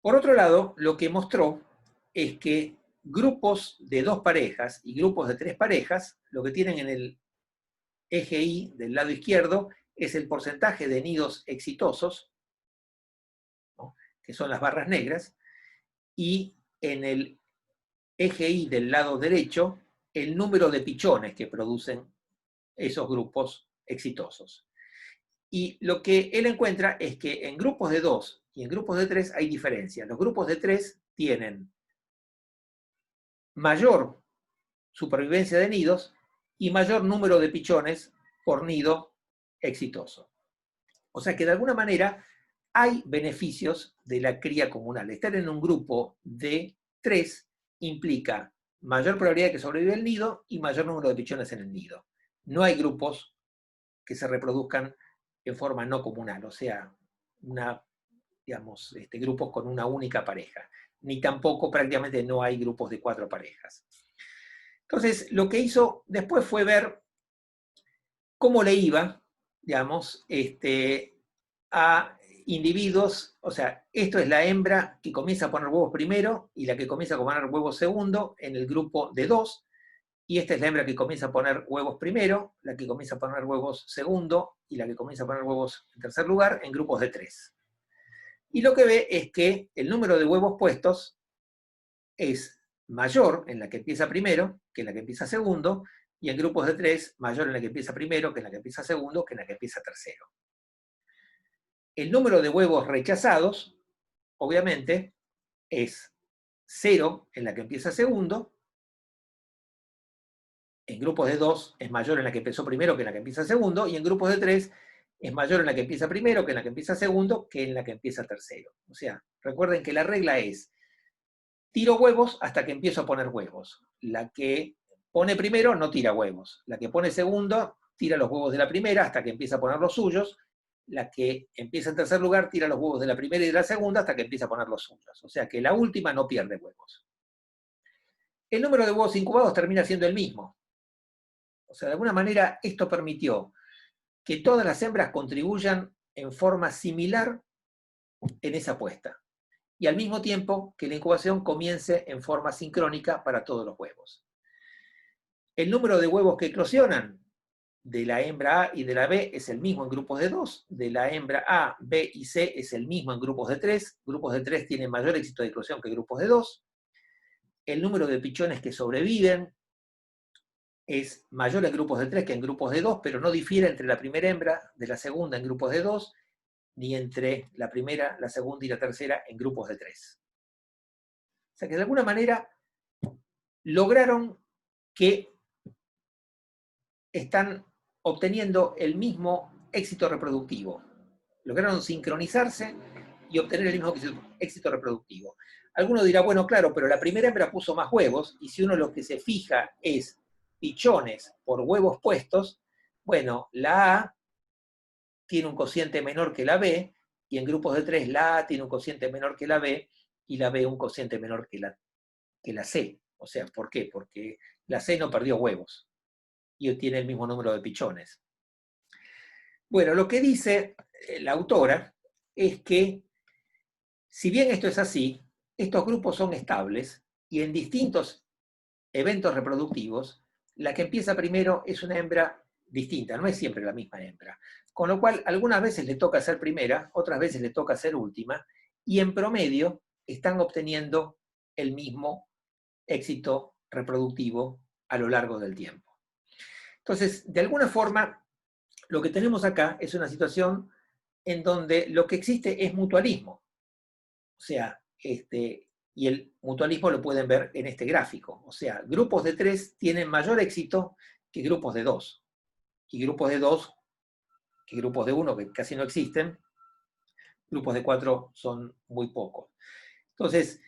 Por otro lado, lo que mostró es que grupos de 2 parejas y grupos de 3 parejas, lo que tienen en el eje Y del lado izquierdo es el porcentaje de nidos exitosos, ¿no?, que son las barras negras, y en el eje Y del lado derecho, el número de pichones que producen esos grupos exitosos. Y lo que él encuentra es que en grupos de 2 y en grupos de 3 hay diferencias. Los grupos de 3 tienen mayor supervivencia de nidos y mayor número de pichones por nido exitoso. O sea que de alguna manera hay beneficios de la cría comunal. Estar en un grupo de 3 implica mayor probabilidad de que sobreviva el nido y mayor número de pichones en el nido. No hay grupos que se reproduzcan en forma no comunal, o sea, grupos con una única pareja. Ni tampoco prácticamente no hay grupos de 4 parejas. Entonces, lo que hizo después fue ver cómo le iba, digamos, a individuos, o sea, esto es la hembra que comienza a poner huevos primero y la que comienza a poner huevos segundo en el grupo de 2, y esta es la hembra que comienza a poner huevos primero, la que comienza a poner huevos segundo y la que comienza a poner huevos en tercer lugar en grupos de 3. Y lo que ve es que el número de huevos puestos es mayor en la que empieza primero que en la que empieza segundo, y en grupos de 3, mayor en la que empieza primero que en la que empieza segundo que en la que empieza tercero. El número de huevos rechazados, obviamente, es 0 en la que empieza segundo, en grupos de 2 es mayor en la que empezó primero que en la que empieza segundo, y en grupos de 3 es mayor en la que empieza primero que en la que empieza segundo que en la que empieza tercero. O sea, recuerden que la regla es, tiro huevos hasta que empiezo a poner huevos. La que pone primero no tira huevos. La que pone segundo tira los huevos de la primera hasta que empieza a poner los suyos. La que empieza en tercer lugar tira los huevos de la primera y de la segunda hasta que empieza a poner los suyos. O sea que la última no pierde huevos. El número de huevos incubados termina siendo el mismo. O sea, de alguna manera esto permitió que todas las hembras contribuyan en forma similar en esa puesta. Y al mismo tiempo que la incubación comience en forma sincrónica para todos los huevos. El número de huevos que eclosionan de la hembra A y de la B es el mismo en grupos de 2, de la hembra A, B y C es el mismo en grupos de 3, grupos de 3 tienen mayor éxito de eclosión que grupos de 2, el número de pichones que sobreviven es mayor en grupos de 3 que en grupos de 2, pero no difiere entre la primera hembra de la segunda en grupos de 2, ni entre la primera, la segunda y la tercera en grupos de 3. O sea que de alguna manera lograron que están obteniendo el mismo éxito reproductivo. Lograron sincronizarse y obtener el mismo éxito reproductivo. Alguno dirá, bueno, claro, pero la primera hembra puso más huevos, y si uno lo que se fija es pichones por huevos puestos, bueno, la A tiene un cociente menor que la B, y en grupos de 3 la A tiene un cociente menor que la B, y la B un cociente menor que la C. O sea, ¿por qué? Porque la C no perdió huevos, y tiene el mismo número de pichones. Bueno, lo que dice la autora es que, si bien esto es así, estos grupos son estables, y en distintos eventos reproductivos, la que empieza primero es una hembra distinta, no es siempre la misma hembra. Con lo cual, algunas veces le toca ser primera, otras veces le toca ser última, y en promedio están obteniendo el mismo éxito reproductivo a lo largo del tiempo. Entonces, de alguna forma, lo que tenemos acá es una situación en donde lo que existe es mutualismo. O sea, y el mutualismo lo pueden ver en este gráfico. O sea, grupos de 3 tienen mayor éxito que grupos de 2. Y grupos de 2 que grupos de 1, que casi no existen. Grupos de 4 son muy pocos. Entonces,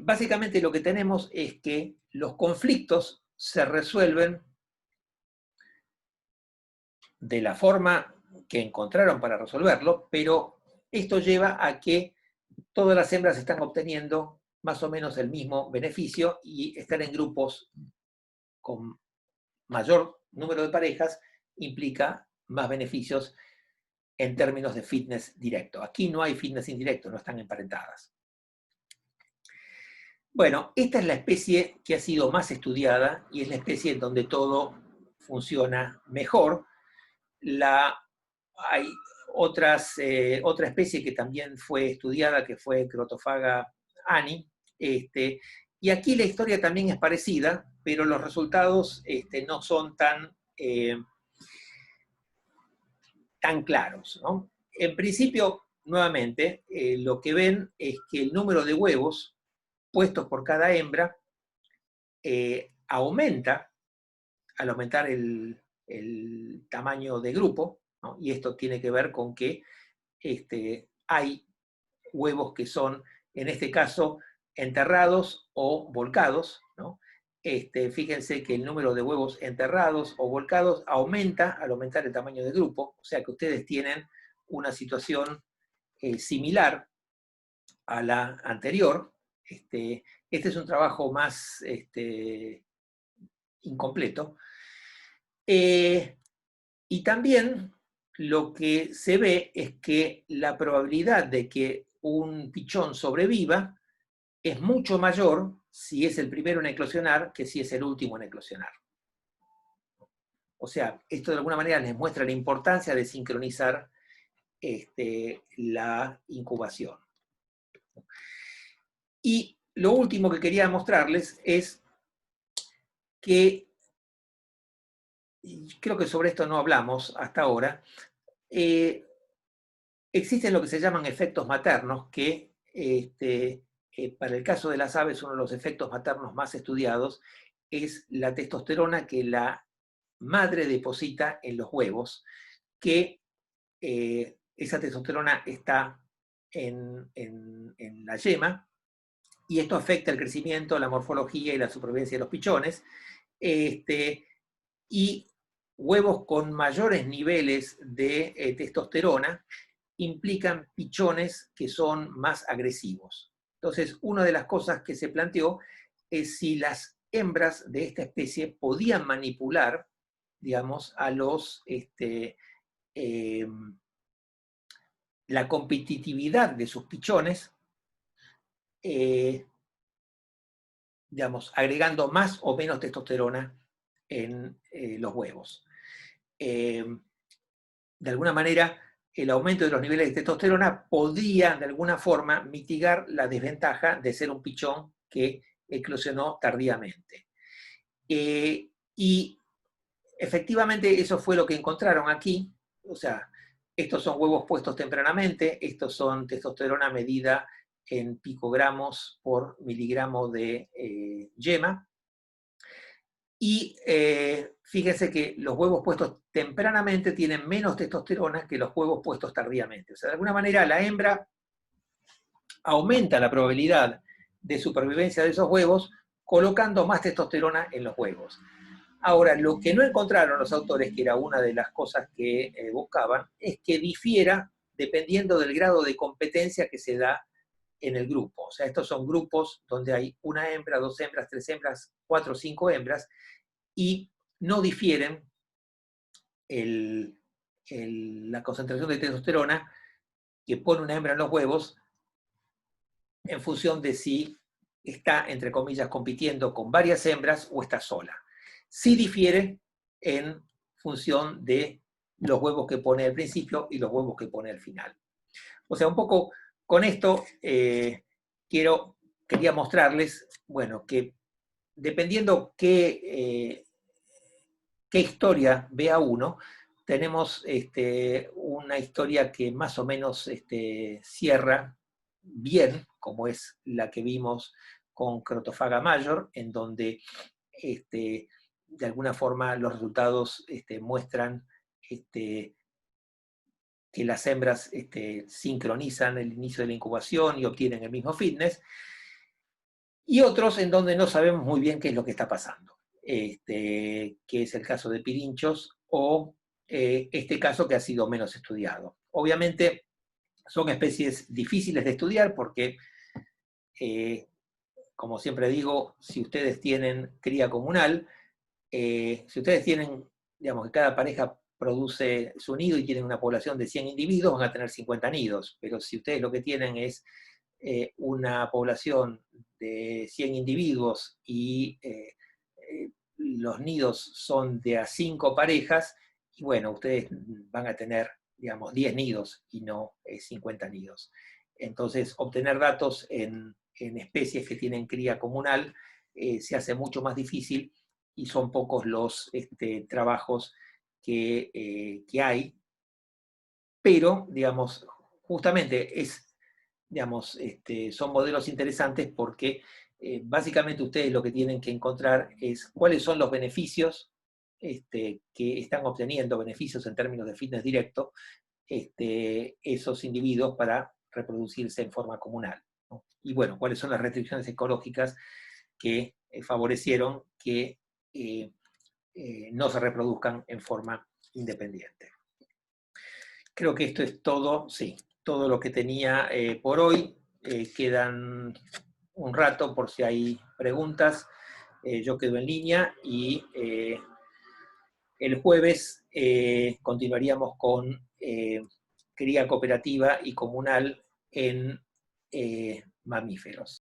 básicamente lo que tenemos es que los conflictos se resuelven de la forma que encontraron para resolverlo, pero esto lleva a que todas las hembras están obteniendo más o menos el mismo beneficio, y estar en grupos con mayor número de parejas implica más beneficios en términos de fitness directo. Aquí no hay fitness indirecto, no están emparentadas. Bueno, esta es la especie que ha sido más estudiada y es la especie en donde todo funciona mejor. Hay otra especie que también fue estudiada, que fue Crotophaga ani, y aquí la historia también es parecida, pero los resultados no son tan claros, ¿no? En principio, nuevamente, lo que ven es que el número de huevos puestos por cada hembra aumenta al aumentar el tamaño de grupo, ¿no? Y esto tiene que ver con que hay huevos que son, en este caso, enterrados o volcados, ¿no? Fíjense que el número de huevos enterrados o volcados aumenta al aumentar el tamaño del grupo, o sea que ustedes tienen una situación similar a la anterior. Este es un trabajo más incompleto. Y también lo que se ve es que la probabilidad de que un pichón sobreviva es mucho mayor si es el primero en eclosionar que si es el último en eclosionar. O sea, esto de alguna manera les muestra la importancia de sincronizar la incubación. Y lo último que quería mostrarles es que, y creo que sobre esto no hablamos hasta ahora, existen lo que se llaman efectos maternos, que para el caso de las aves uno de los efectos maternos más estudiados es la testosterona que la madre deposita en los huevos, que esa testosterona está en la yema, y esto afecta el crecimiento, la morfología y la supervivencia de los pichones. Y huevos con mayores niveles de testosterona implican pichones que son más agresivos. Entonces, una de las cosas que se planteó es si las hembras de esta especie podían manipular, digamos, a los la competitividad de sus pichones, digamos, agregando más o menos testosterona en los huevos. De alguna manera, el aumento de los niveles de testosterona podía, de alguna forma, mitigar la desventaja de ser un pichón que eclosionó tardíamente. Y efectivamente eso fue lo que encontraron aquí. O sea, estos son huevos puestos tempranamente, estos son testosterona medida en picogramos por miligramo de yema. Y fíjense que los huevos puestos tempranamente tienen menos testosterona que los huevos puestos tardíamente. O sea, de alguna manera la hembra aumenta la probabilidad de supervivencia de esos huevos colocando más testosterona en los huevos. Ahora, lo que no encontraron los autores, que era una de las cosas que buscaban, es que difiera dependiendo del grado de competencia que se da en el grupo. O sea, estos son grupos donde hay una hembra, 2 hembras, 3 hembras, 4 o 5 hembras, y no difieren la concentración de testosterona que pone una hembra en los huevos en función de si está, entre comillas, compitiendo con varias hembras o está sola. Sí difiere en función de los huevos que pone al principio y los huevos que pone al final. O sea, un poco con esto quería mostrarles, bueno, que dependiendo qué historia vea uno, tenemos una historia que más o menos cierra bien, como es la que vimos con Crotophaga major, en donde de alguna forma los resultados muestran que las hembras sincronizan el inicio de la incubación y obtienen el mismo fitness, y otros en donde no sabemos muy bien qué es lo que está pasando, que es el caso de pirinchos o este caso que ha sido menos estudiado. Obviamente son especies difíciles de estudiar porque, como siempre digo, si ustedes tienen cría comunal, si ustedes tienen, digamos, que cada pareja produce su nido y tienen una población de 100 individuos, van a tener 50 nidos, pero si ustedes lo que tienen es una población de 100 individuos y los nidos son de a 5 parejas, y bueno, ustedes van a tener, digamos, 10 nidos y no 50 nidos. Entonces, obtener datos en especies que tienen cría comunal se hace mucho más difícil, y son pocos los trabajos que hay, pero, digamos, justamente son modelos interesantes porque básicamente ustedes lo que tienen que encontrar es cuáles son los beneficios que están obteniendo, beneficios en términos de fitness directo, esos individuos para reproducirse en forma comunal, ¿no? Y bueno, cuáles son las restricciones ecológicas que favorecieron que no se reproduzcan en forma independiente. Creo que esto es todo, sí, todo lo que tenía por hoy. Quedan un rato por si hay preguntas. Yo quedo en línea y el jueves continuaríamos con cría cooperativa y comunal en mamíferos.